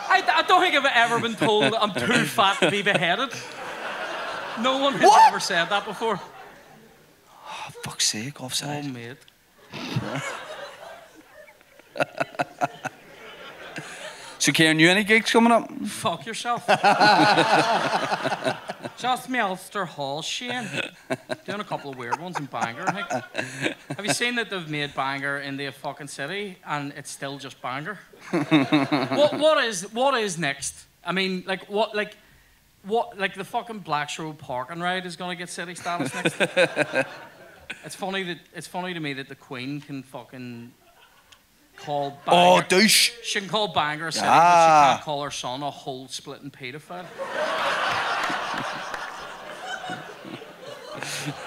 I don't think I've ever been told I'm too fat to be beheaded. No one has ever said that before. Oh, fuck's sake, offside. Oh, mate. So, Kieran, you any gigs coming up? Fuck yourself. Just me Ulster Hall, Shane. Doing a couple of weird ones in Bangor, I think. Have you seen that they've made Bangor into a fucking city and it's still just Bangor? What is next? I mean, what the fucking Blacks Road parking ride is gonna get city status next? It's funny to me that the Queen can fucking call Oh, Banger. douche. She can call Banger City, but Ah. she can't call her son a hole-splitting paedophile.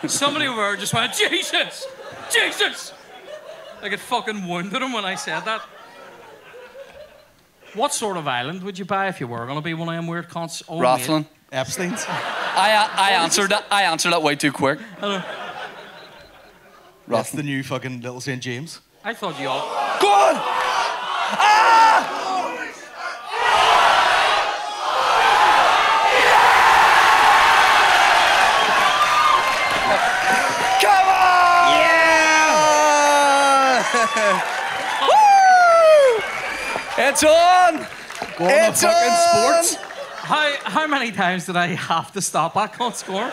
Somebody over there just went, Jesus! Jesus! Like it fucking wounded him when I said that. What sort of island would you buy if you were going to be one of them weird cons? Oh, Rathlin. Epstein's. I answered that. I answered that way too quick. That's the new fucking Little St. James. I thought you all... Go on! Ah! Come on! Yeah! Woo! It's on! Go on the fucking sports. How many times did I have to stop that cunt score?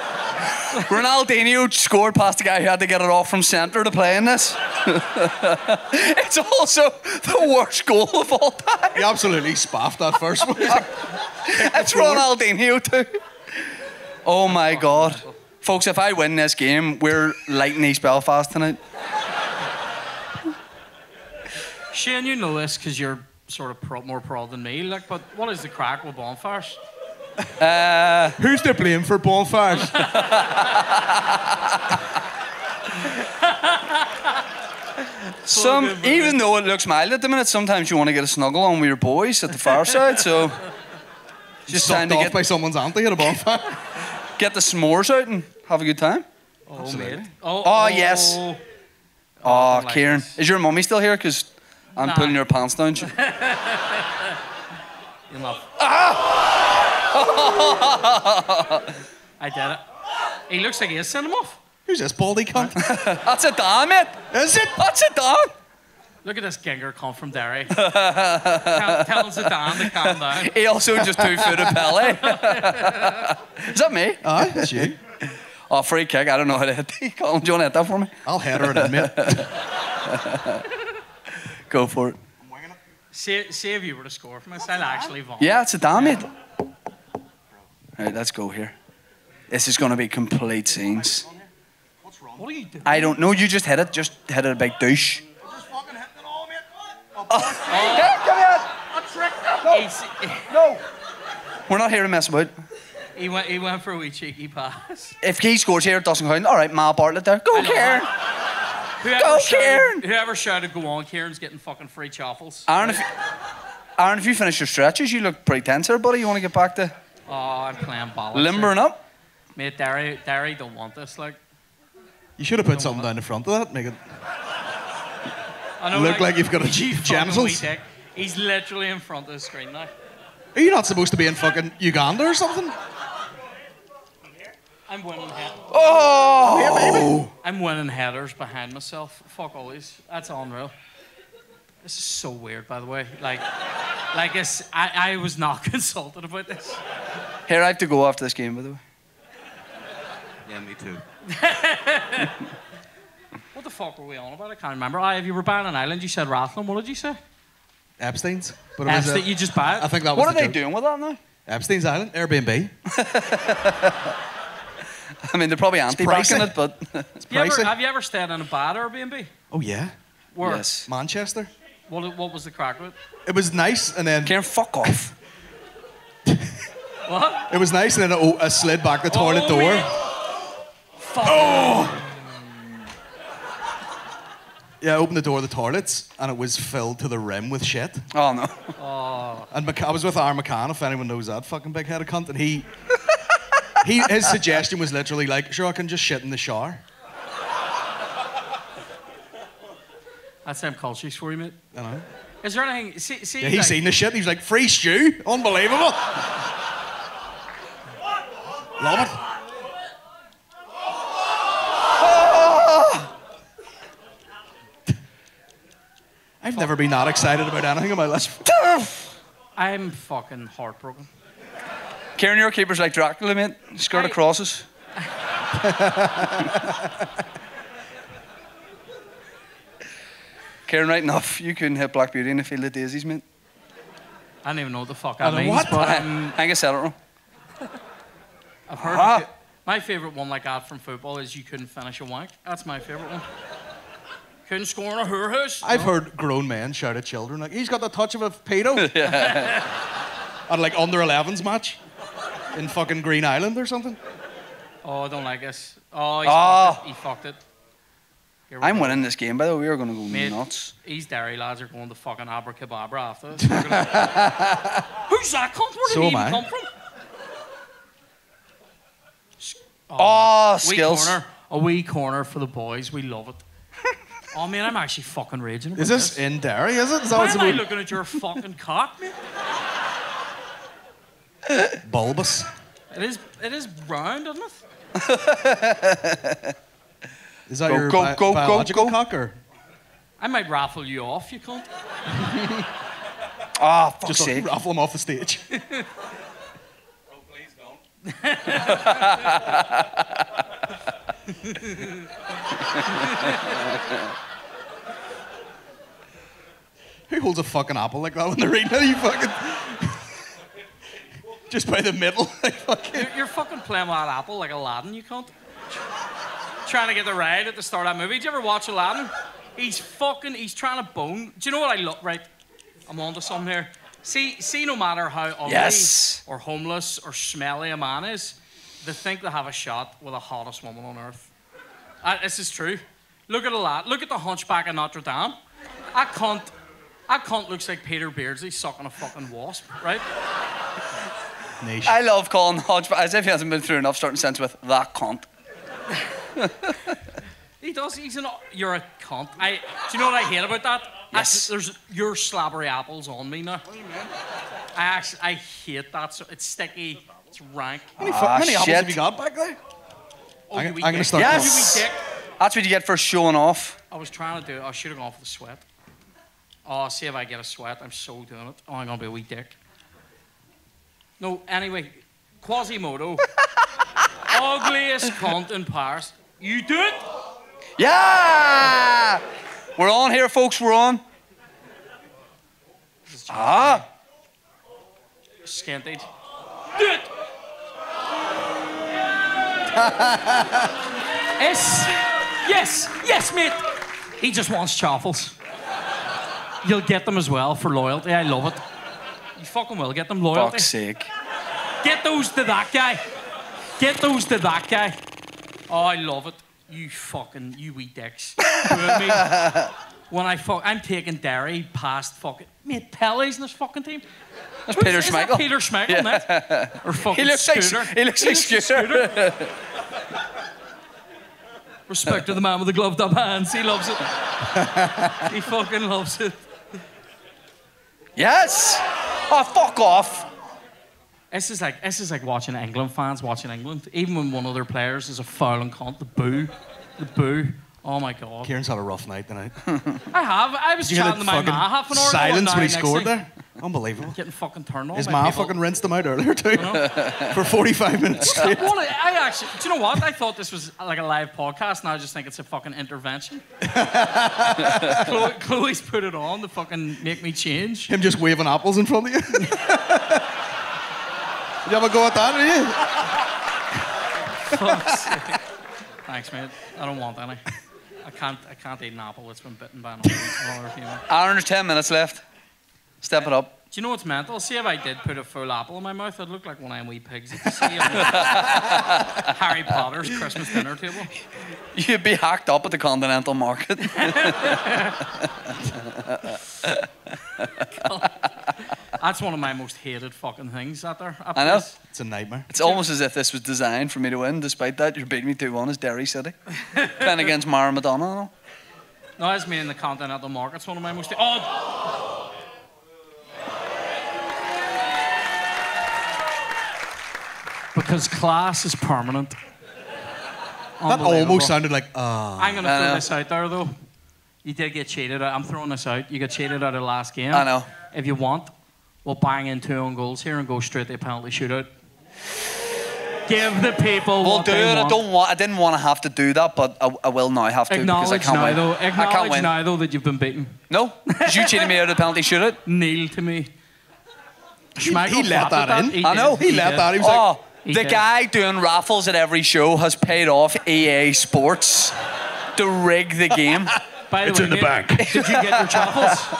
Ronaldinho scored past the guy who had to get it off from centre to play in this. It's also the worst goal of all time. He absolutely spaffed that first one. It's Ronaldinho too. Oh my God. Folks, if I win this game, we're lighting East Belfast tonight. Shane, you know this because you're sort of more pro than me. Like, but what is the crack with bonfires? Who's to blame for bonfires? Even though it looks mild at the minute, sometimes you want to get a snuggle on with your boys at the fireside. So just trying Sucked to off by someone's auntie at a bonfire. get the s'mores out and have a good time. Oh, mate. Oh, yes. Oh, like Kieran, this. is your mummy still here? Because I'm Nah. pulling your pants down. You're not. I did it. He looks like he is sending him off. Who's this baldy cunt? That's a Dan, mate. Is it? That's a Dan. Look at this ginger come from Derry. Telling Zidane to calm down. He also just 2-footed Pele. Is that me? Aye, that's you. Oh, free kick. I don't know how to hit it. Colin, do you want to hit that for me? I'll head her in, mate. Go for it. See if you were to score from this, I'll actually vomit. Yeah, it's a Dan, mate. Right, let's go here. This is going to be complete scenes. What are you doing? I don't know. You just hit it. Just hit it a big douche. Just fucking hitting it all, mate. No. We're not here to mess about. He went for a wee cheeky pass. If he scores here, it doesn't count. All right, Ma Bartlett there. Go, Kieran. Whoever shouted, go on, Kieran's getting fucking free chaffles. Aaron, if you finish your stretches, you look pretty tense there, buddy. You want to get back to Oh, I'm playing balance. limbering up? Mate, Derry don't want this, like. You should have put something down the front of that. Make it I know, look like you've got a fucking gemsels. wee dick. He's literally in front of the screen now. Are you not supposed to be in fucking Uganda or something? I'm winning Oh! I'm winning headers behind myself. Fuck all these. That's unreal. This is so weird, by the way. Like it's, I was not consulted about this. Here, I have to go after this game, by the way. Yeah, me too. What the fuck were we on about? I can't remember. If you were buying an island, you said Rathlin. What did you say? Epstein's. But it was Epstein, you just buy it? I think that was What are the they joke. doing with that now? Epstein's Island, Airbnb. I mean, they're probably anti-backing pricey. it, but... Have you ever stayed in a bad Airbnb? Oh yeah, Where? Yes. Manchester. What was the crack with it? It was nice, and then Kieran, fuck off. What? it was nice, and then I slid back the toilet door. Mate. Fuck. Yeah, I opened the door of the toilets, and it was filled to the rim with shit. Oh, no. And I was with Aaron McCann, if anyone knows that fucking big-headed cunt, and his suggestion was literally like, sure, I can just shit in the shower. That's them cultures for you, mate. You know? Is there anything? See. Yeah, he's seen the shit. He's like, free stew, unbelievable. Love it. I've never been that excited about anything in my life. I'm fucking heartbroken. Kieran, your keeper's like Dracula, mate. Skirt of crosses. Kieran, right enough. You couldn't hit Black Beauty in the field of daisies, mate. I don't even know what the fuck that I know means, what? but I think I said it wrong. I've heard my favourite one like that from football is you couldn't finish a wank. That's my favourite one. Couldn't score in a whorehouse. I've heard grown men shout at children like, he's got the touch of a pedo. At like under 11s match in fucking Green Island or something. Oh, I don't like this. Oh, he fucked it. Here we I'm go. winning this game, by the way. We are going to go Mate, nuts. these Derry lads are going to fucking abracadabra after this. Who's that cunt? Where did So he am even I. come from? Oh, Wee skills. corner. A wee corner for the boys. We love it. Oh, man, I'm actually fucking raging about Is this in Derry, is it? Is that Why what's am I about? looking at your fucking cock, man? Bulbous. It is round, isn't it? Is that Go, your go, go, biological go. cock or I might raffle you off, you cunt. Ah, fuck's just sake. raffle him off the stage? Who holds a fucking apple like that when they're reading it? You fucking just by the middle, like fucking. You're fucking playing with that apple like Aladdin, you cunt. Trying to get the ride at the start of that movie. Did you ever watch Aladdin? He's trying to bone. Do you know what I look? Right, I'm onto something here. See, no matter how ugly Yes. or homeless or smelly a man is, they think they have a shot with the hottest woman on earth. This is true. Look at Aladdin. Look at the Hunchback of Notre Dame. That cunt looks like Peter Beardsley sucking a fucking wasp, right? Niche. I love calling Hodgepodge, as if he hasn't been through enough starting sense with that cunt. He does. You're a cunt. Do you know what I hate about that? Yes. There's your slabbery apples on me now. I hate that. So it's sticky. It's rank. How many apples shit. have you got back there? Oh, I'm you wee gonna dick. start You Yes. wee dick. That's what you get for showing off. I was trying to do it. I should have gone for the sweat. Oh, see if I get a sweat. I'm so doing it. Oh, I'm gonna be a wee dick. No, anyway, Quasimodo, ugliest cunt in Paris. You do it? Yeah! We're on here, folks. We're on. Ah. Skinted. Do it. Yes, mate. He just wants chaffles. You'll get them as well for loyalty. I love it. You fucking will get them loyalty. Fuck's sake. Get those to that guy. Get those to that guy. Oh, I love it. You wee dicks. Me. When I'm taking Derry past fucking mate Pelly's in this fucking team. That's Peter Is that Schmeichel. Peter Schmeichel, mate? Or fucking He looks like Scooter. Scooter. Respect to the man with the gloved up hands. He loves it. He fucking loves it. Yes. Oh, fuck off. This is like watching England fans watching England. Even when one of their players is a foul and cunt, the boo. Oh my god. Kieran's had a rough night tonight. I was Did you hear chatting the to my fucking ma half an hour ago. silence and when he now scored next there? Unbelievable. Getting fucking turned on. His by ma people. fucking rinsed him out earlier too. For 45 minutes straight. I actually, do you know what? I thought this was like a live podcast, and I just think it's a fucking intervention. Chloe's put it on to fucking make me change. Him just waving apples in front of you. You have a go at that, are you? Fuck's sake. Thanks, mate. I don't want any. I can't eat an apple that's been bitten by another human. Aaron, there's 10 minutes left. Step it up. Do you know what's mental? See if I did put a full apple in my mouth, I'd look like one of them wee pigs that you see on Harry Potter's Christmas dinner table. You'd be hacked up at the Continental Market. That's one of my most hated fucking things out there. I know. It's a nightmare. It's almost as if this was designed for me to win. Despite that, you're beating me 2-1 as Derry City. Playing against Mara Madonna and all. No, that's me in the Continental Market. It's one of my most... Oh! Because class is permanent. That almost sounded like, I'm going to I throw know. this out there, though. You did get cheated out. I'm throwing this out. You got cheated out of the last game. I know. If you want, we'll bang in 2 own goals here and go straight to a penalty shootout. Give the people We'll what do they it. want. I didn't want to have to do that, but I will now have to because I Acknowledge can't now, win. though. I can't Acknowledge win. now, though, that you've been beaten. No, because you cheated me out of the penalty shootout. Kneel to me. he Schmeichel let flapped that at in. He I did. know. He let did. that. He was like, Oh, He the did. guy doing raffles at every show has paid off EA Sports to rig the game. By the It's way, in the mate, bank. Did you get your truffles?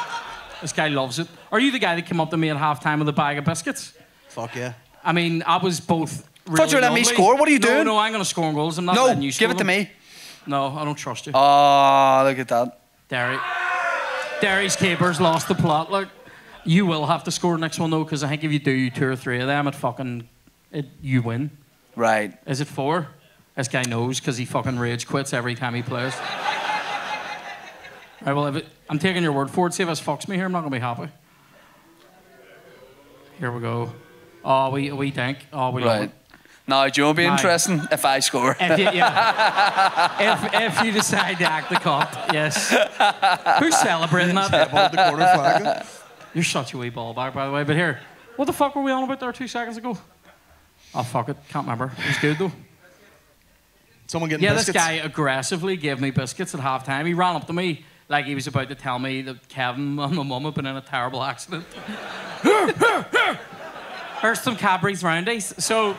This guy loves it. Are you the guy that came up to me at halftime with a bag of biscuits? Fuck yeah. I mean, I was both really Thought you were letting me lovely. score. What are you doing? No, I'm going to score goals. I'm not No, letting you score give it to them. me. No, I don't trust you. Oh, look at that. Derry's keeper's lost the plot. Look, you will have to score next one though, because I think if you do 2 or 3 of them, you win. Right. Is it 4? This guy knows because he fucking rage quits every time he plays. Right, well, I'm taking your word for it. See if this fucks me here, I'm not gonna be happy. Here we go. Oh, we think. Oh, we love Right. it. Now, do you want to be Now. interesting if I score? If you decide to act the cop, yes. Who's celebrating that? Above the corner flag. You're such a wee ball back, by the way. But here, what the fuck were we on about there 2 seconds ago? Oh, fuck it. Can't remember. It was good, though. Someone getting biscuits. This guy aggressively gave me biscuits at halftime. He ran up to me like he was about to tell me that Kevin and my mum had been in a terrible accident. There's some Cadbury's Roundies. So,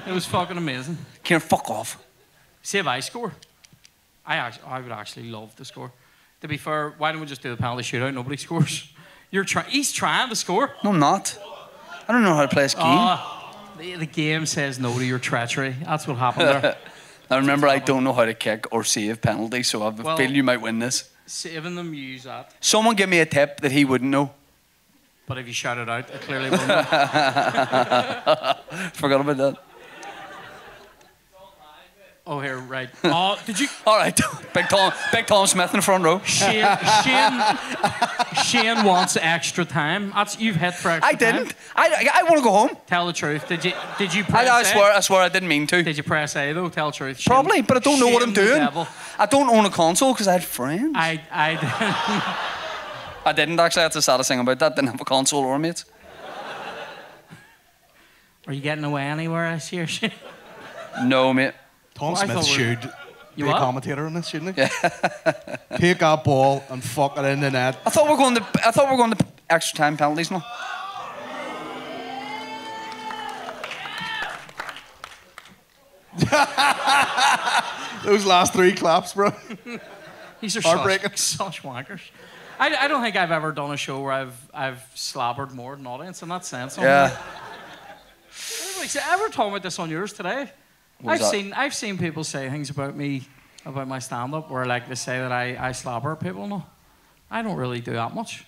it was fucking amazing. Can you fuck off? See if I score. I would actually love to score. To be fair, why don't we just do the penalty shootout? Nobody scores. He's trying to score. No, I'm not. I don't know how to play this game. The game says no to your treachery. That's what happened there. Now remember, I don't know how to kick or save penalties, so I have a feeling you might win this. Saving them, you use that. Someone give me a tip that he wouldn't know. But if you shout it out, it clearly will not. Forgot about that. Oh, here, right. Oh, did you? All right, Big Tom Smith in the front row. Shane wants extra time. You've hit for extra I time. didn't. I want to go home. Tell the truth. Did you press I A? swear I didn't mean to. Did you press A though? Tell the truth. Shane, Probably, but I don't know what I'm Shane the doing. devil. I don't own a console because I had friends. I I didn't actually. That's the saddest thing about that. Didn't have a console or mates. Are you getting away anywhere this year, Shane? No, mate. Tom Well, I Smith thought should You be a what? commentator on this, shouldn't he? Yeah. Take that ball and fuck it in the net. I thought we were going to extra time penalties now. Those last 3 claps, bro. These are Heartbreaking. such wankers. I don't think I've ever done a show where I've slobbered more than audience in that sense. Yeah. Like, ever talking about this on yours today? What was that? I've seen people say things about me, about my stand-up, where like they say that I slobber at people. No, I don't really do that much.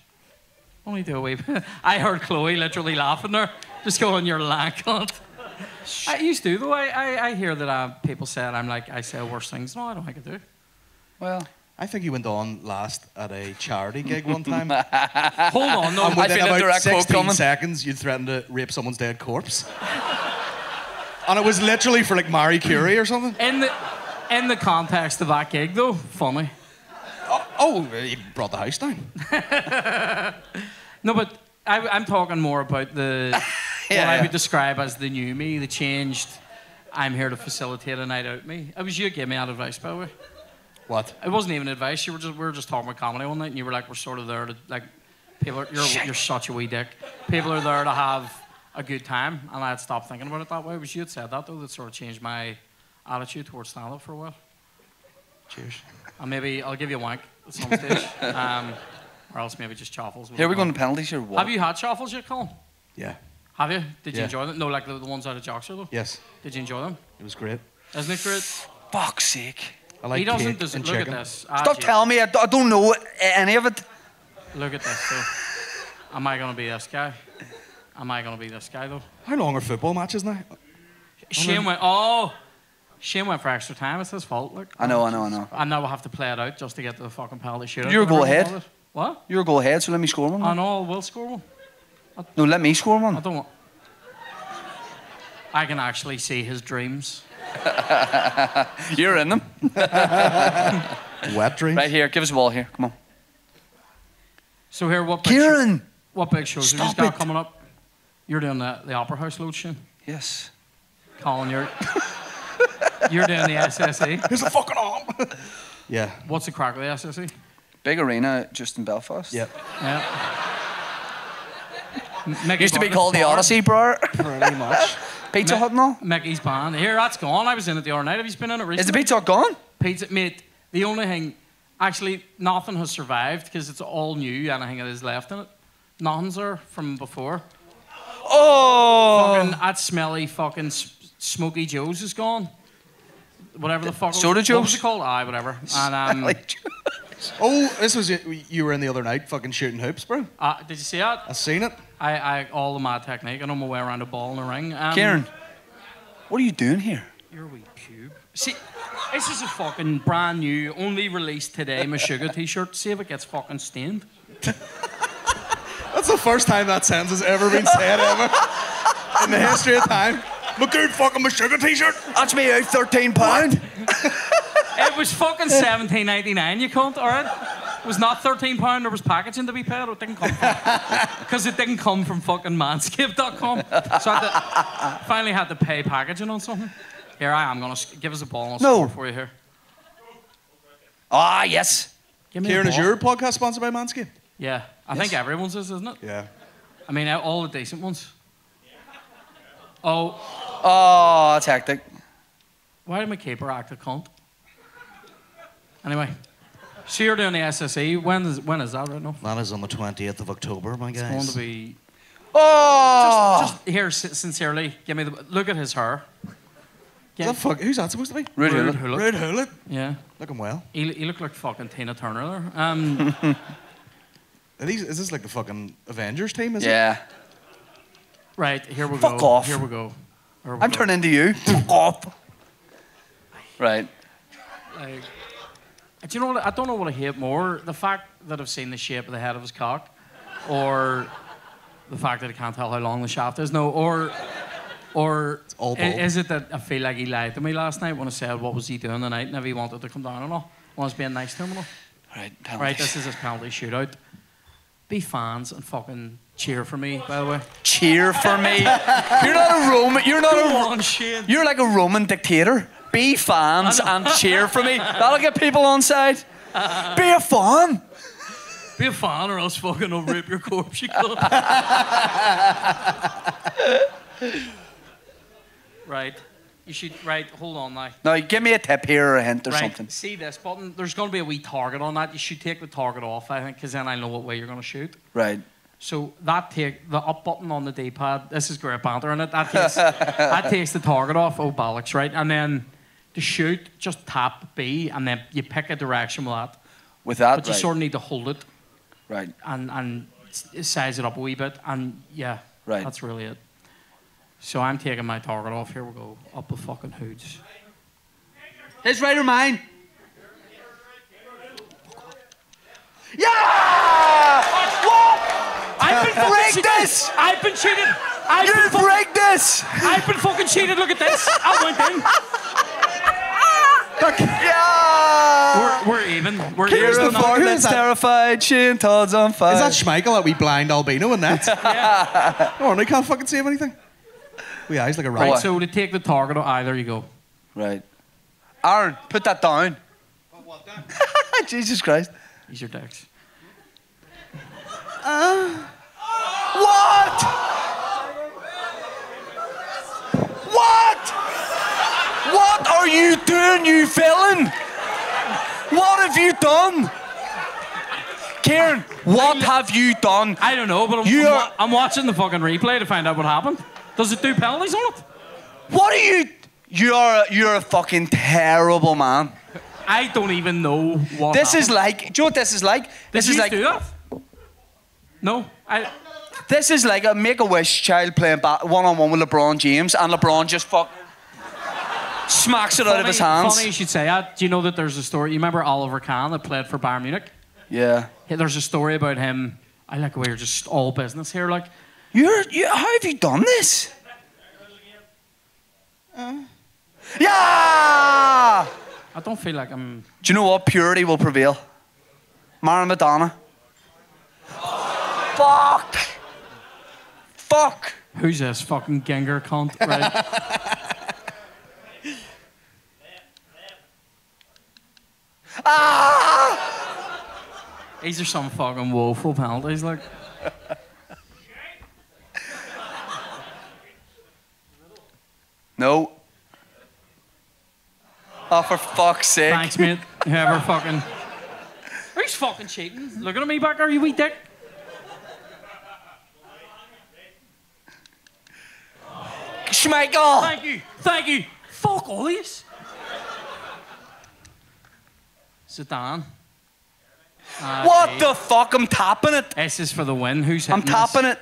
Only do a wee bit. I heard Chloe literally laughing there, just going, "You're lack on." I used to though. I hear that people say that I say worse things. No, I don't think I do. Well, I think he went on last at a charity gig one time. Hold on, no. And I within feel a about direct quote 16 coming. seconds, you threatened to rape someone's dead corpse. And it was literally for like Marie Curie or something. In the context of that gig though, funny. Oh, he brought the house down. No, but I'm talking more about the what I Yeah. would describe as the new me, the changed. I'm here to facilitate a night out me. It was you who gave me that advice, by the way. What? It wasn't even advice. We were just talking about comedy one night, and you were like, "We're sort of there to like, you're such a wee dick. People are there to have a good time," and I had stopped thinking about it that way. It was you had said that though that sort of changed my attitude towards stand-up for a while. Cheers. And maybe I'll give you a wank at some stage, or else maybe just chaffles. here we go on the penalties or what? Have you had chaffles yet, Colin? Yeah. Have you? Did you Yeah. enjoy them? No, like the ones out of Joxer though. Yes. Did you enjoy them? It was great. Isn't it great? Fuck's sake. I like He doesn't. cake Doesn't and look chicken. at this. Stop telling me. I don't know any of it. Look at this. So, am I gonna be this guy? Am I gonna be this guy though? How long are football matches now? Shane went. Oh, Shane went for extra time. It's his fault. Look. I know. And now we'll have to play it out just to get to the fucking penalty shootout. You're a goal whatever you ahead. call it. What? You're a goal ahead, so let me score one. I know. We'll score one. No, let me score I one. don't want. I can actually see his dreams. You're in them. Wet dreams. Right here, give us a ball here. Come on. So here, what? Kieran! What big shows have you Stop got it. coming up? You're doing the Opera House load, Shane. Yes. Colin, you're doing the SSE. Here's a fucking arm. Yeah. What's the crack with the SSE? Big arena just in Belfast. Yep. Yeah. Mickey Used to be Bucket's called the bar. Odyssey, bro. Pretty much. Pizza Hut and all. Mickey's band. Here, that's gone. I was in it the other night. Have you been in it recently? Is the Pizza Hut gone? Pizza, mate. The only thing, Actually, nothing has survived because it's all new. Anything that is left in it. Nothing's there from before. Oh! Fucking that smelly fucking Smoky Joe's is gone. Whatever the fuck. Soda Joe's? What was it called? Aye, whatever. And Oh, this was you were in the other night, fucking shooting hoops, bro. did you see that? I seen it. I all the mad technique. I know my way around a ball in a ring. Kieran, what are you doing here? Your wee pube. See, this is a fucking brand new, only released today, my sugar t-shirt. See if it gets fucking stained. That's the first time that sentence has ever been said ever in the history of time. My good fucking my sugar t-shirt. That's me out £13. It was fucking $17.99, you cunt, alright? It was not £13, there was packaging to be paid. It didn't come from... Because it didn't come from fucking manscaped.com. So I finally had to pay packaging on something. Here I am, going to give us a ball and I'll score for you here. Ah, yes. Give me Kieran, a is ball. your podcast sponsored by Manscaped? Yeah, I think everyone's is, isn't it? Yeah. I mean, all the decent ones. Oh, Oh, that's hectic. why did my keeper act a cunt? Anyway, so you're doing the SSE. When is that right now? That is on the 20th of October, my guys. It's going to be... Oh! Just here, sincerely, give me the... Look at his hair. Who's that supposed to be? Rude Rude Hullet. Hullet. Rude Hullet. Yeah. Looking well. He looked like fucking Tina Turner there. Is this like the fucking Avengers team, is it? Yeah. Right, here we go. Fuck off. Here we go. Here we I'm go. turning to you. Fuck off. Right. Like, do you know what? I don't know what I hate more. The fact that I've seen the shape of the head of his cock, or the fact that I can't tell how long the shaft is. No, or It's all bald. is it that I feel like he lied to me last night when I said what was he doing tonight and if he wanted to come down and all. When I was being nice to him and all. Right, Right, this is his penalty shootout. Be fans and fucking cheer for me, by the way. Cheer for me. You're not a Roman. You're not Go a. on, Shane. You're like a Roman dictator. Be fans and cheer for me. That'll get people on side. Be a fan. Be a fan or else fucking I'll rip your corpse, you cunt. Right. You should, right, hold on now. Now, give me a tip here or a hint or Right, something. see this button? There's going to be a wee target on that. You should take the target off, I think, because then I know what way you're going to shoot. Right. So the up button on the D-pad, this is great banter in it, that takes the target off, oh bollocks, right? And then to shoot, just tap B, and then you pick a direction with that. With that, But you right. sort of need to hold it Right. and size it up a wee bit, and yeah, Right. that's really it. So I'm taking my target off. Here we go. Up the fucking hoods. His right or mine? Yeah! What? I've been fucking Break cheated. this! I've been cheated. You break this! I've been fucking cheated. Look at this. I went in. Yeah! We're even. We're Here's even. the now. fort that's terrified. Shane Todd's on fire. Is that Schmeichel, that wee blind albino in that? Yeah. Oh, and he can't fucking save anything. Wee eyes like a rat. Right. So to take the target. There you go. Right. Aaron, put that down. Jesus Christ. These are decks. What? What? What are you doing, you villain? What have you done? Kieran, what have you done? I don't know, but I'm watching the fucking replay to find out what happened. Does it do penalties on it? What are you? You're a fucking terrible man. I don't even know what. This is happened. like. Do you know what this is like? This Did is you like. do that? No, This is like a Make-A-Wish child playing one-on-one with LeBron James, and LeBron just fucking smacks it out of his hands. Funny you should say that. Do you know that there's a story? You remember Oliver Kahn that played for Bayern Munich? Yeah. Yeah, there's a story about him. I like the way you're just all business here. Like, How have you done this? Yeah! I don't feel like I'm. Do you know what? Purity will prevail. Mara Madonna. Fuck! Fuck! Who's this fucking Ginger cunt? Right. Ah! These are some fucking woeful penalties. Like, No. Oh, for fuck's sake. thanks, mate. Whoever fucking. Who's fucking cheating? Looking at me back there, you wee dick. Schmeichel! Thank you. Fuck all these. Zidane. What the fuck? I'm tapping it. S is for the win. Who's hitting I'm tapping this? it.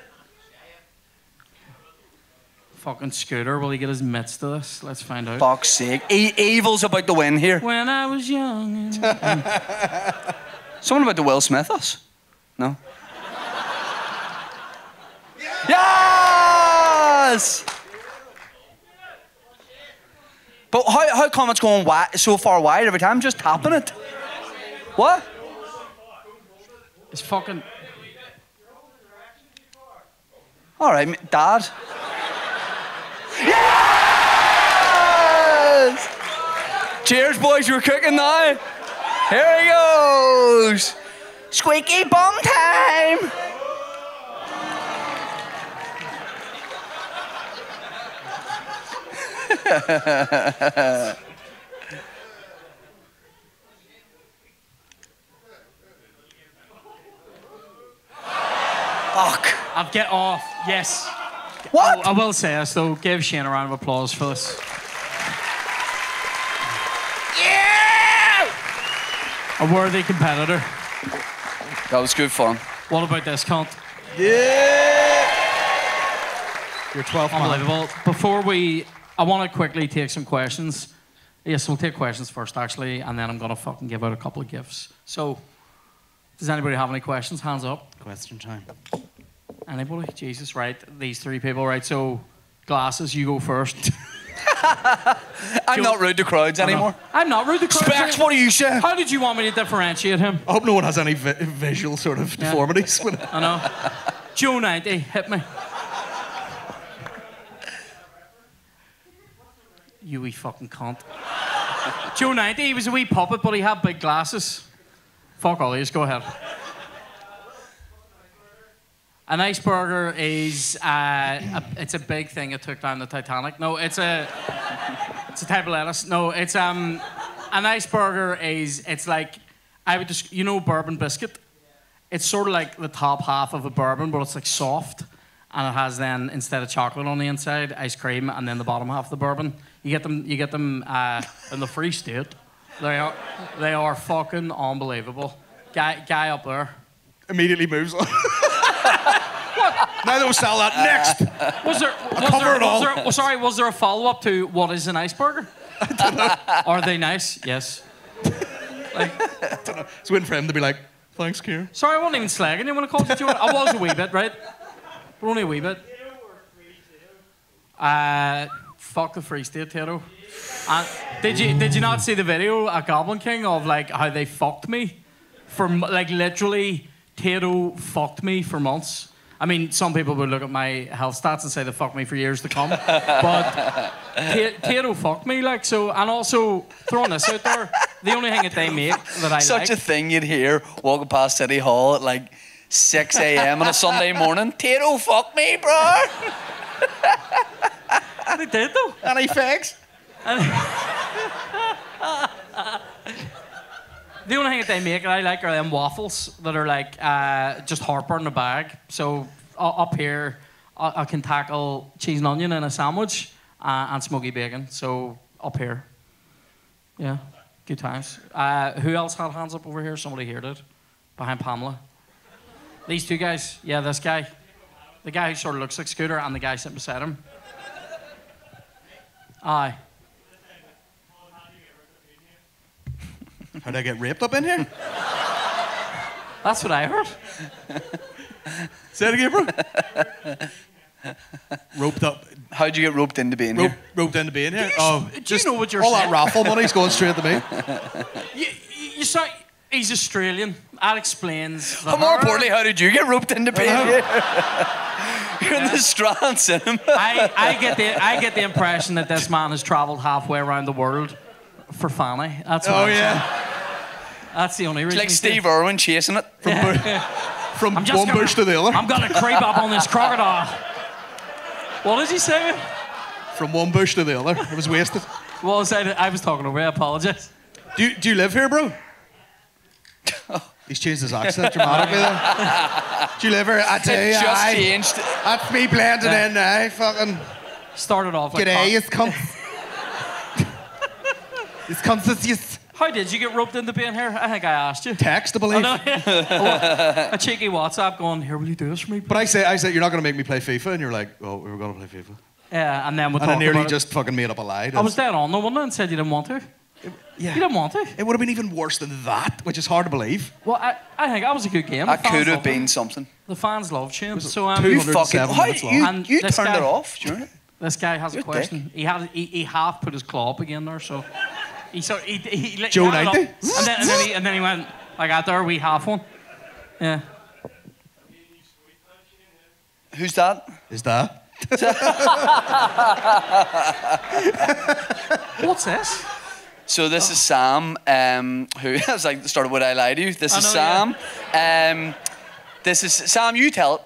Fucking Scooter. Will he get his mitts to this? Let's find out. Fuck's sake. Evil's about to win here. When I was young. Someone about to Will Smith us? No? Yes! But how come it's going so far wide every time? Just tapping it. What? It's fucking... All right, Dad. Yes! Cheers, boys. We're cooking now. Here he goes. Squeaky bum time. Fuck. I'll get off. Yes. What? I will say this, though. Give Shane a round of applause for this. Yeah! A worthy competitor. That was good fun. What about this cunt? Yeah! You're 12th man. Unbelievable. I want to quickly take some questions. Yes, we'll take questions first, actually, and then I'm going to fucking give out a couple of gifts. So, does anybody have any questions? Hands up. Question time. Anybody? Jesus, right. These three people, right. So, glasses, you go first. I'm not rude to crowds anymore. I'm not rude to crowds. Specs, what do you say? How did you want me to differentiate him? I hope no one has any visual sort of deformities. I know. Joe 90, hit me. You wee fucking cunt. Joe 90, he was a wee puppet, but he had big glasses. Fuck all these, go ahead. An iceberger is it's a big thing that took down the Titanic. No, it's a type of lettuce. No, it's an iceberger is it's like I would just bourbon biscuit. It's sort of like the top half of a bourbon, but it's like soft, and it has then instead of chocolate on the inside, ice cream, and then the bottom half of the bourbon. You get them in the Free State. They are fucking unbelievable. Guy up there Immediately moves on. Now they'll sell that next. Was there a follow-up to what is an iceberger? I don't know. Are they nice? Yes. I don't know. It's waiting for him to be like, thanks, Kieran. Sorry, I wasn't even slagging you when I called you. I was a wee bit, right? But only a wee bit. Fuck the Free State, Tato. Did you not see the video at Goblin King of like how they fucked me for like literally Tato fucked me for months. I mean, some people would look at my health stats and say they fucked me for years to come, but Tato fucked me like so. And also throwing this out there, the only thing that they make that I Such a thing you'd hear walking past City Hall at like 6 a.m. on a Sunday morning. Tato fucked me, bro. They did though. Any fakes? The only thing that they make that I like are them waffles that are like just heartburn in a bag. So up here, I can tackle cheese and onion in a sandwich and smoky bacon. So up here, yeah, good times. Who else had hands up over here? Somebody here did, behind Pamela. These two guys, yeah, this guy, the guy who sort of looks like Scooter, and the guy sitting beside him. Aye. How'd I get raped up in here? That's what I heard. Say it again, bro. Roped up. How'd you get roped into being here? Roped into being here? Do you know what you're all saying? that raffle money's going straight to me. You saw, he's Australian. That explains. But more importantly, how did you get roped into being here? You're in the Strand Cinema. I get the impression that this man has travelled halfway around the world for Fanny. That's what I'm saying. That's the only reason. It's like Steve Irwin chasing it. From one bush to the other. I'm gonna creep up on this crocodile. What did he say? From one bush to the other. It was wasted. Well, I was talking over you. I apologise. Do you live here, bro? He's changed his accent dramatically though. Do you live here? I tell you, Just aye. changed. That's me blending in now. Fucking. Started off like G'day, it's come. It's come to this How did you get roped into being here? I think I asked you. text, I believe. I know, yeah. A cheeky WhatsApp going, here, will you do this for me? But I said, you're not going to make me play FIFA, and you're like, oh, we were going to play FIFA. Yeah, and then we And I talked nearly about just fucking made up a lie. it. I was dead on, no wonder, and said you didn't want to. Yeah. You didn't want to. It would have been even worse than that, which is hard to believe. Well, I think that was a good game. That The fans could have loved it. been something. The fans loved Shane. So two- You 207 fucking. How, minutes long. you And you this turned guy- it off during it? this guy has You're a a question. He half put his claw up again there, so he Joe had it up, 90? and then he went like out there, we half one. Yeah. Who's that? Is that? What's this? So this is Sam, who I was like, started Would I Lie to You? This I is know, Sam. This is Sam. You tell it.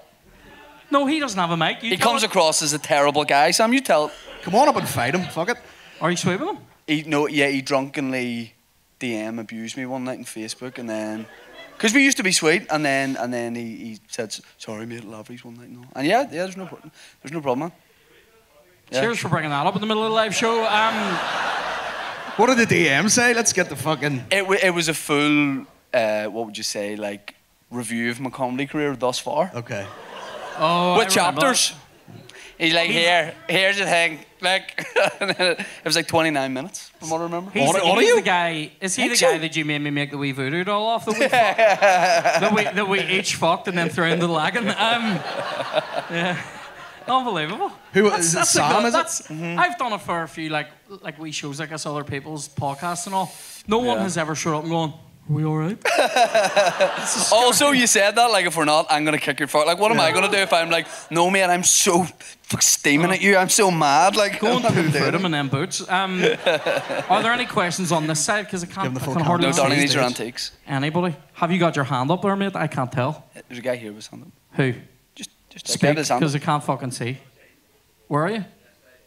No, he doesn't have a mic. You He tell comes it. across as a terrible guy. Sam, you tell it. Come on up and fight him. Fuck it. Are you sweet with him? He drunkenly DM abused me one night on Facebook, and then because we used to be sweet, and then he said sorry, mate, Lavery's one night. No, and yeah, there's no problem, man. Yeah. Cheers for bringing that up in the middle of the live show. What did the DM say? Let's get the fucking. It was a full what would you say, like, review of my comedy career thus far Okay. Oh, with I remember chapters. He's like, here's the thing, like, and then it was like 29 minutes from what I remember. He's, What are he's you? the guy. Is he Think the so? guy that you made me make the wee voodoo doll off? That we each fucked and then threw in the lagging. Yeah, unbelievable. Who is it? a Sam? good- Is that's, it? I've done it for a few like wee shows like this, other people's podcasts and all. No one Yeah. has ever showed up and gone, "Are we all right?" Also, you said that, like, if we're not, I'm gonna kick your fuck. Like, what am I gonna do if I'm like, no, mate, I'm so steaming at you, I'm so mad, like, Go and I'm not poo gonna do foot it. him in them boots. Are there any questions on this side? Because I Give him can't. the I full can count. hardly No, see darling, the these are stage. antiques. Anybody? Have you got your hand up there, mate? I can't tell. There's a guy here with his hand up. Who? Just Speak, get his hand because up. I can't fucking see. Where are you?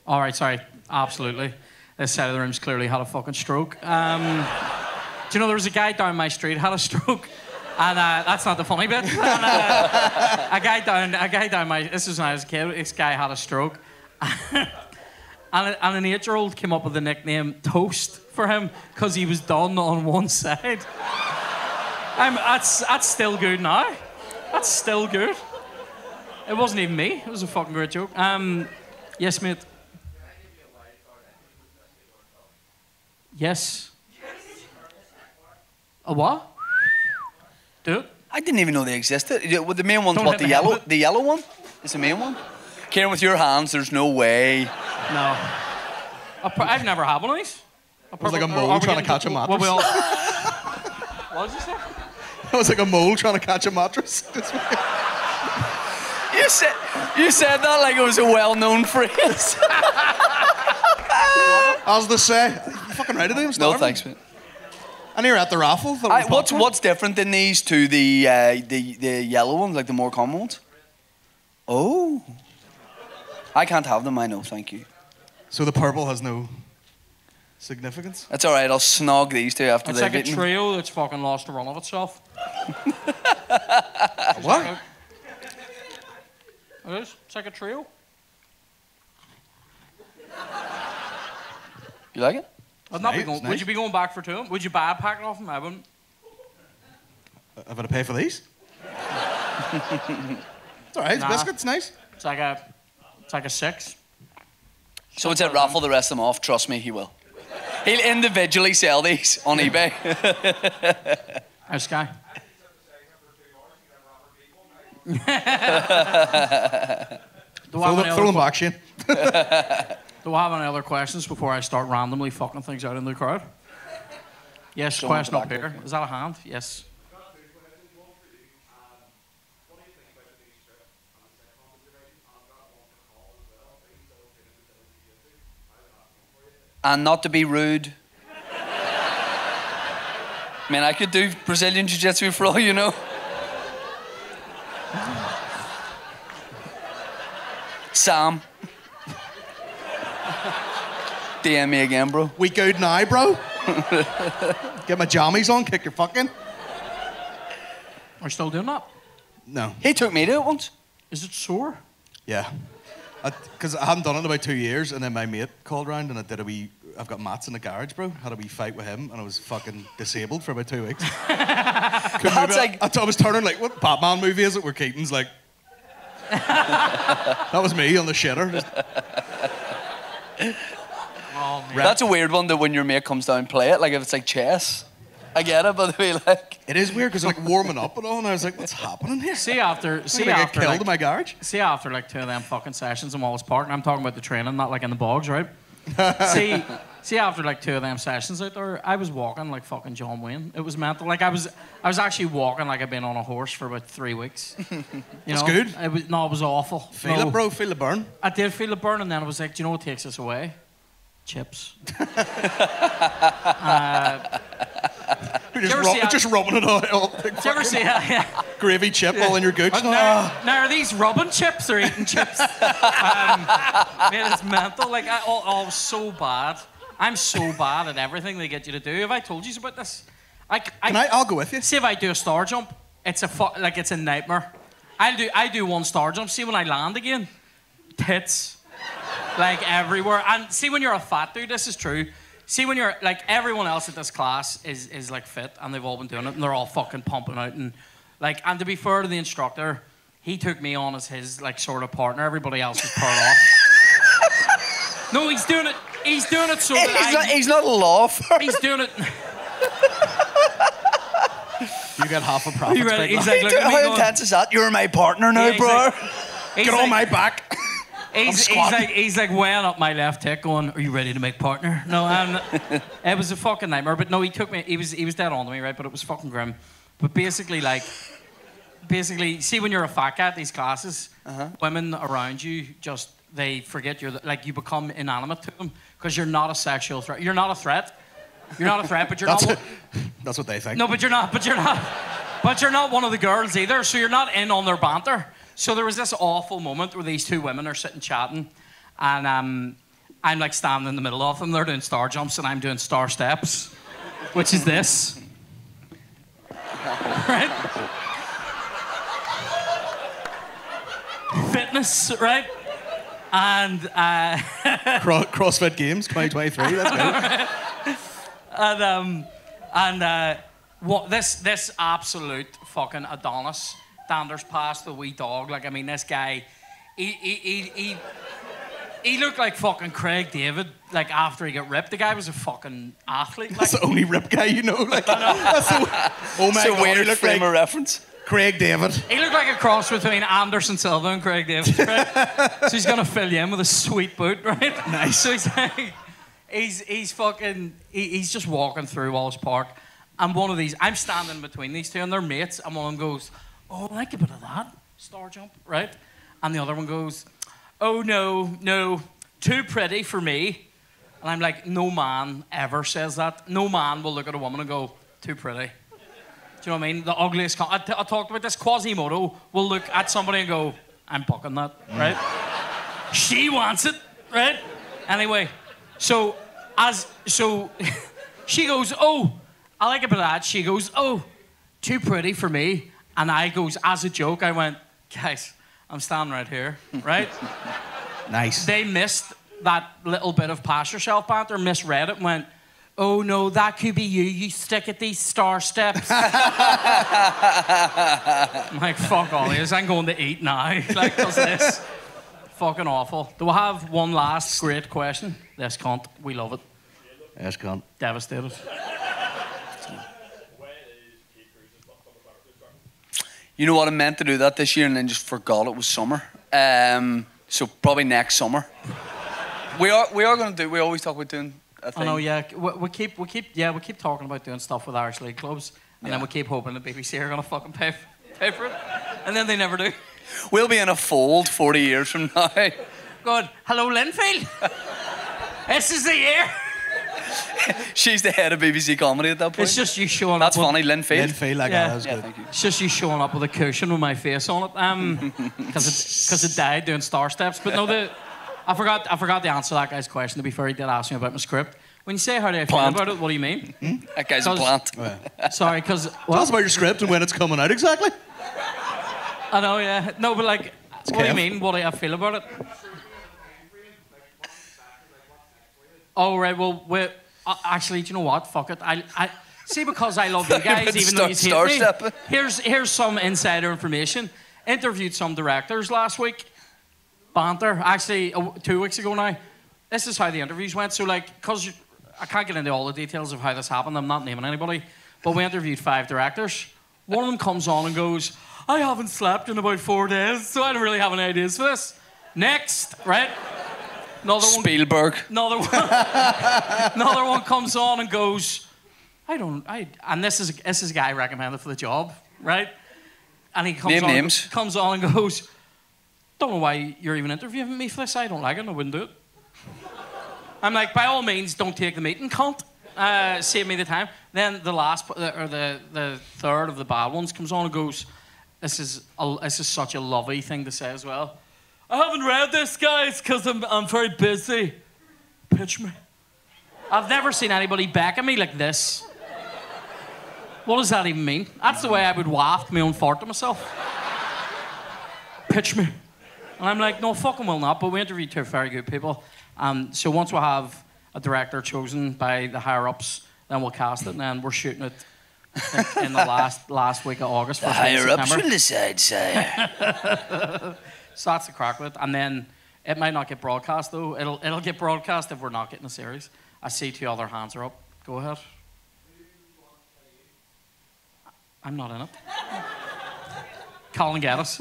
All right, sorry. Absolutely. This side of the room's clearly had a fucking stroke. Do you know there was a guy down my street had a stroke, and that's not the funny bit. And, a guy down my. This was when I was a kid. This guy had a stroke, and an 8-year-old came up with the nickname Toast for him because he was done on one side. That's still good now. That's still good. It wasn't even me. It was a fucking great joke. Yes, mate. Yes. A what? Do it. I didn't even know they existed. Well, the main one's Don't what, hit the me up yellow? with it. The yellow one is the main one? Karen, with your hands, there's no way. No. I've never had one of these. It was like a mole trying to catch a mattress. What did you say? It was like a mole trying to catch a mattress. You said that like it was a well-known phrase. As they say, you fucking right at him. No, thanks, mate. And you're at the raffle. Thought it was popcorn. What's different in these to the yellow ones, like the more common ones? Oh, I can't have them. I know, thank you. So the purple has no significance. That's all right. I'll snog these two after It's they've like a eaten. trio that's fucking lost the run of itself. What? It is. It's like a trio. You like it? I'd not be nice, going, it's Would nice. you be going back for two? Would you buy a packet off them? I wouldn't. Have I to pay for these? It's all right. It's Nah. biscuits. Nice. It's like a 6. So it's a raffle the rest of them off. Trust me, he will. He'll individually sell these on eBay. Nice guy. Throw them back, Shane. Do I have any other questions before I start randomly fucking things out in the crowd? Yes, Show question them up back here. there. Is that a hand? Yes. And not to be rude. Man, I could do Brazilian Jiu-Jitsu for all you know. Sam. DM me again, bro. We good now, bro? Get my jammies on, kick your fucking. Are you still doing that? No. He took me to it once. Is it sore? Yeah. Because I hadn't done it in about 2 years, and then my mate called round and I did a wee. I've got mats in the garage, bro. Had a wee fight with him, and I was fucking disabled for about 2 weeks. That's like... I was turning like, what Batman movie is it where Keaton's like... That was me on the shitter. Just... Oh, man. That's a weird one that when your mate comes down play it, like if it's like chess. I get it, but the way like... It is weird because like warming up and all, and I was like, what's happening here? See after get killed like, in my garage? See after like 2 of them fucking sessions in Wallace Park, and I'm talking about the training, not like in the bogs, right? see after like 2 of them sessions out there, I was walking like fucking John Wayne. It was mental. Like I was actually walking like I'd been on a horse for about 3 weeks. That's good. It was awful. Feel it, bro. Feel the burn. I did feel the burn, and then I was like, do you know what takes us away? Chips. Just rubbing it all. Did you ever see yeah. Gravy chip all in your gooch? Now, are these rubbing chips or eating chips? Man, it's mental. Like, I was so bad. I'm so bad at everything they get you to do. Have I told you about this? I'll go with you. See if I do a star jump, it's a nightmare. I do one star jump. See when I land again, tits, like everywhere. And see when you're a fat dude, this is true. See when you're like everyone else at this class is like fit and they've all been doing it and they're all fucking pumping out and like, and to be fair to the instructor, he took me on as his like sort of partner. Everybody else is paired off. No, he's doing it. He's doing it so that he's not a law firm. He's doing it. You get half a profit. He's like, look at me how intense is that? You're my partner now, bro. Get on my back. He's like weighing up my left hip going, are you ready to make partner? No, it was a fucking nightmare. But no, he took me, he was dead on to me, right? But it was fucking grim. But basically, see when you're a fat cat, these classes, women around you just, they forget you become inanimate to them because you're not a sexual threat. You're not a threat. You're not a threat, but you're not. That's what they think. No, but you're not one of the girls either, so you're not in on their banter. So there was this awful moment where these 2 women are sitting chatting, and I'm like standing in the middle of them. They're doing star jumps, and I'm doing star steps, which is this. Right? Fitness, right? And CrossFit Games 2023. That's good. What this absolute fucking Adonis danders past the wee dog. Like, I mean, this guy, he looked like fucking Craig David. Like after he got ripped, the guy was a fucking athlete. Like, that's the only rip guy you know. Like, I know. Oh my God, weird frame of reference. Craig David. He looked like a cross between Anderson Silva and Craig David. Right? So he's gonna fill you in with a sweet boot, right? Nice. So he's like, he's just walking through Wallace Park, and one of these, I'm standing between these 2, and they're mates, and one of them goes, "Oh, I like a bit of that star jump," right? And the other one goes, "Oh no, too pretty for me." And I'm like, no man ever says that. No man will look at a woman and go, "Too pretty." Do you know what I mean? The ugliest... I talked about this. Quasimodo will look at somebody and go, "I'm bucking that," right? She wants it, right? Anyway, so she goes, "Oh, I like a bit of that." She goes, "Oh, too pretty for me." And I goes, as a joke, I went, "Guys, I'm standing right here," right? Nice. They missed that little bit of pass yourself banter, misread it and went, "Oh no, that could be you. You stick at these star steps." I'm like, fuck all this. I'm going to eat now. Like, does this? Fucking awful. Do we have one last great question? This cunt. We love it. Yes, cunt. Devastated. You know what? I meant to do that this year and then just forgot it was summer. So probably next summer. We are going to do. We always talk about doing a thing. I know, yeah. We keep talking about doing stuff with Irish League clubs, and then we keep hoping the BBC are going to fucking pay for it, and then they never do. We'll be in a fold 40 years from now. Good. Hello, Linfield. This is the year. She's the head of BBC Comedy at that point. It's just you showing That's up. funny, Lynn Field. Lynn Field, like Yeah. that was good. Thank you. It's just you showing up with a cushion with my face on it, because it died doing star steps. But no, I forgot to answer that guy's question. To be fair, he did ask me about my script. When you say how do I feel Plant. about it, what do you mean? That guy's a plant. Sorry, because... Tell us about your script and when it's coming out exactly. I know, yeah. No, but like, what do you mean? What do I feel about it? Oh, right, well, actually, do you know what? Fuck it. I see, because I love you guys, even though you hate me. Here's some insider information. Interviewed some directors last week. Banter. Actually, 2 weeks ago now. This is how the interviews went. So, like, because I can't get into all the details of how this happened. I'm not naming anybody. But we interviewed 5 directors. One of them comes on and goes, I haven't slept in about 4 days, so I don't really have any ideas for this. Next, right? Spielberg. Another one comes on and goes, and this is a guy recommended for the job, right? And he comes on and goes, don't know why you're even interviewing me for this. I don't like it and I wouldn't do it. I'm like, by all means, don't take the meeting, cunt. Save me the time. Then the third of the bad ones comes on and goes, this is such a lovely thing to say as well. I haven't read this, guys, because I'm very busy. Pitch me. I've never seen anybody back at me like this. What does that even mean? That's the way I would waft my own fart to myself. Pitch me. And I'm like, no, fucking will not. But we interviewed 2 very good people. So once we have a director chosen by the higher-ups, then we'll cast it, and then we're shooting it in the last week of August. The higher-ups will decide, sire. So that's the crack with it. And then it might not get broadcast, though. It'll get broadcast if we're not getting a series. I see 2 other hands are up. Go ahead. I'm not in it. Colin Geddes.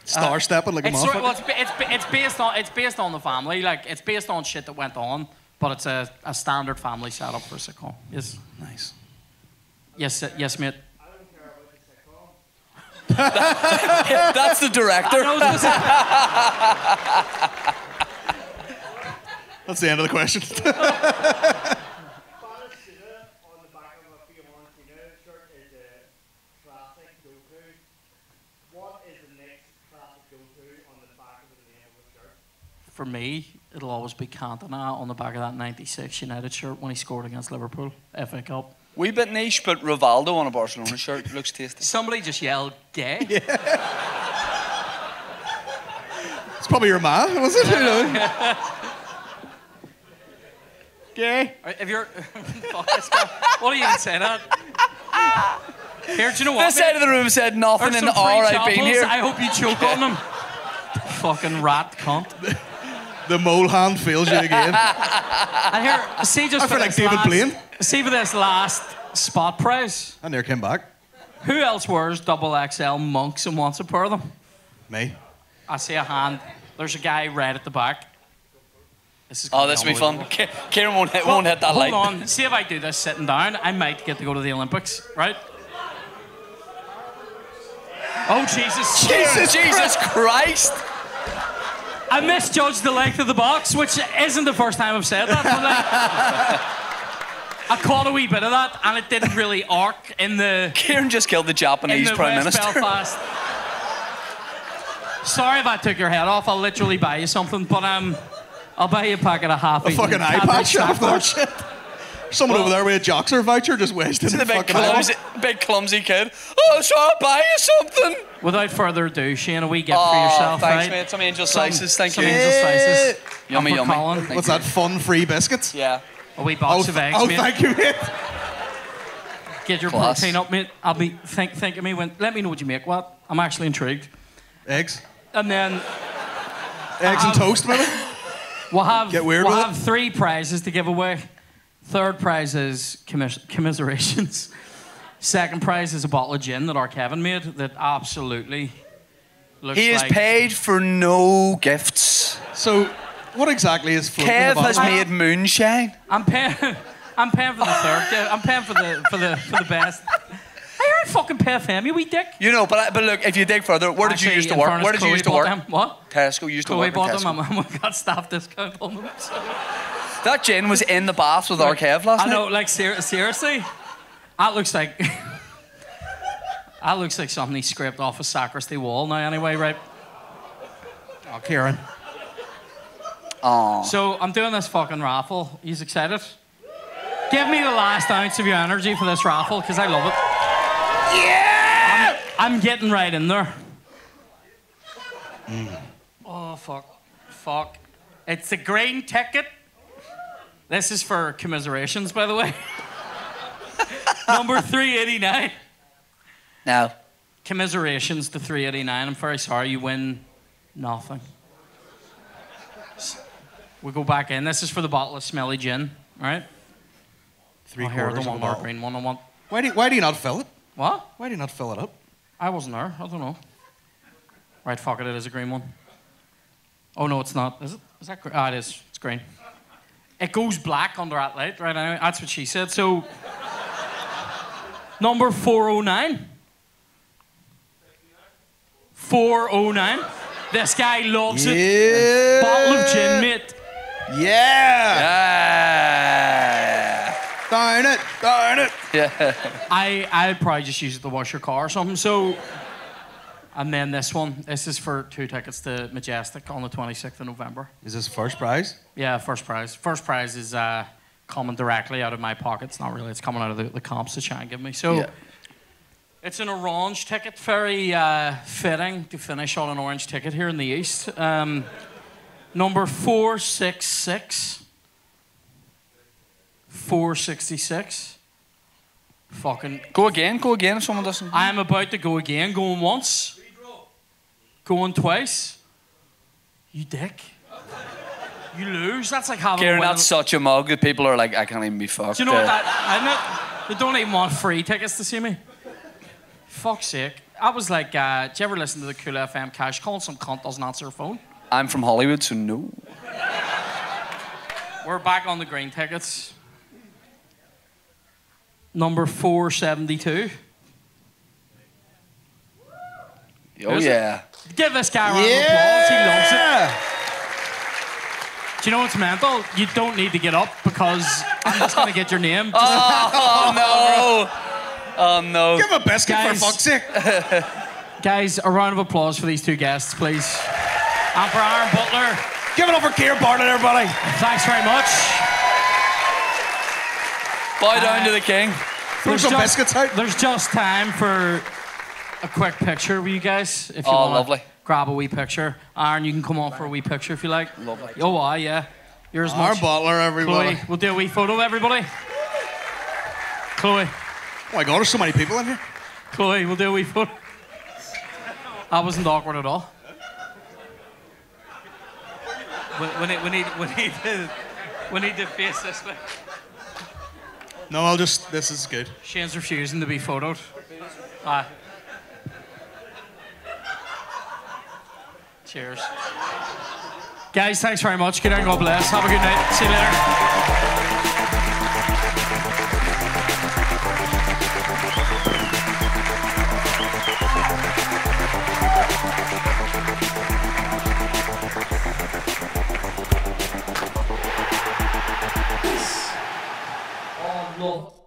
Star stepping like a motherfucker. Well, it's based on the family. Like, it's based on shit that went on, but it's a standard family setup for a sitcom. Yes. Nice. Yes, mate. That's the director. That's the end of the question. For me, it'll always be Cantona on the back of that 96 United shirt when he scored against Liverpool, FA Cup. Wee bit niche, but Rivaldo on a Barcelona shirt looks tasty. Somebody just yelled, gay. Yeah. It's probably your ma, was it? Yeah. Gay. If you're... Fuck this guy. What are you even saying that? Here, do you know what? This side of the room said nothing in the hour I've been here. I hope you choke on them. Fucking rat cunt. The mole hand fails you again. And here, see just I feel like David Blaine. See for this last spot prize. And there came back. Who else wears XXL monks and wants a pair of them? Me. I see a hand. There's a guy right at the back. This will be fun. Kieran won't hit that light. Hold on. See if I do this sitting down, I might get to go to the Olympics, right? Oh, Jesus. Jesus Christ. I misjudged the length of the box, which isn't the first time I've said that. But like, I caught a wee bit of that, and it didn't really arc in the... Kieran just killed the Japanese Prime West Minister. Belfast. Sorry if I took your head off. I'll literally buy you something, but I'll buy you a packet of half. A fucking iPad shop, that shit. Someone over there with a Joxer voucher just wasted the fucking big clumsy kid. Oh, so I'll buy you something. Without further ado, Shane, a wee gift for yourself, thanks, right? mate. Some angel slices, thank you. Some angel slices. Yummy, yummy. Colin. What's that, fun-free biscuits? Yeah. A wee box of eggs, mate. Thank you, mate. Get your protein up, mate. I'll be think of me when. Let me know what you make. What? I'm actually intrigued. Eggs. And then eggs and toast, maybe. We'll have 3 prizes to give away. Third prize is commiserations. Second prize is a bottle of gin that our Kevin made that absolutely looks He is paid for no gifts. So, what exactly is floating? Kev has made moonshine. I'm paying for the third gift. I'm paying for the best. I heard fucking pay FM, you wee dick. You know, but look, if you dig further, where did you used to work? Where did you used to work? What? Tesco used to work. Chloe bought them. I got staff discount on them. So. That gin was in the bath with our Kev last night. I know, like seriously, that looks like something he scraped off a sacristy wall now. Anyway, right? Oh, Kieran. Oh. So I'm doing this fucking raffle. He's excited. Give me the last ounce of your energy for this raffle, because I love it. Yeah! I'm getting right in there. Oh, fuck. Fuck. It's a green ticket. This is for commiserations, by the way. Number 389. No. Commiserations to 389. I'm very sorry, you win nothing. We go back in. This is for the bottle of smelly gin, right? Three Here, quarters the of a one more bottle. green one. I want. Why do you not fill it? What? Why do you not fill it up? I wasn't there. I don't know. Right, fuck it. It is a green one. Oh no, it's not. Is it? Is that green? Ah, it is. It's green. It goes black under that light, right? Anyway, that's what she said. So, number 409. 409. This guy loves it. Yeah. Bottle of gin, mate. Yeah. Yeah. Darn it. Darn it. Yeah. I'd probably just use it to wash your car or something. So, and then this one. This is for 2 tickets to Majestic on the 26th of November. Is this first prize? Yeah, first prize. First prize is coming directly out of my pockets. Not really. It's coming out of the comps to try and give me. So, Yeah. it's an orange ticket. Very fitting to finish on an orange ticket here in the East. Number 466. 466. Fucking. Go again if someone doesn't. I'm about to go again. Going once. Going twice. You dick. You lose. That's like having Kieran, a winning- that's such a mug that people are like, I can't even be fucked. Do you know what that? Isn't it? They don't even want free tickets to see me. Fuck's sake. I was like, do you ever listen to the Cool FM Cash Call? Some cunt doesn't answer her phone. I'm from Hollywood, so no. We're back on the green tickets. Number 472. Oh, Is it? yeah. Give this guy a round of applause. He loves it. Yeah. Do you know what's mental? You don't need to get up because I'm just going to get your name. Just- Oh, no. Oh, no. Give him a biscuit Guys. for fuck's sake. Guys, a round of applause for these 2 guests, please. And for Aaron Butler. Give it up for Keir Bartlett, everybody. Thanks very much. Bow down to the king. Throw some biscuits out. There's just time for a quick picture with you guys. If you Oh, want lovely. grab a wee picture. Aaron, you can come on for a wee picture if you like. Lovely. Oh, yeah. You're as Our much. Butler, everybody. Chloe, we'll do a wee photo, everybody. Chloe, Oh my God, there's so many people in here. Chloe, we'll do a wee photo. That wasn't awkward at all. We need to face this way. No, this is good. Shane's refusing to be photoed. Cheers. Guys, thanks very much. Good night and God bless. Have a good night. See you later. Oh, no.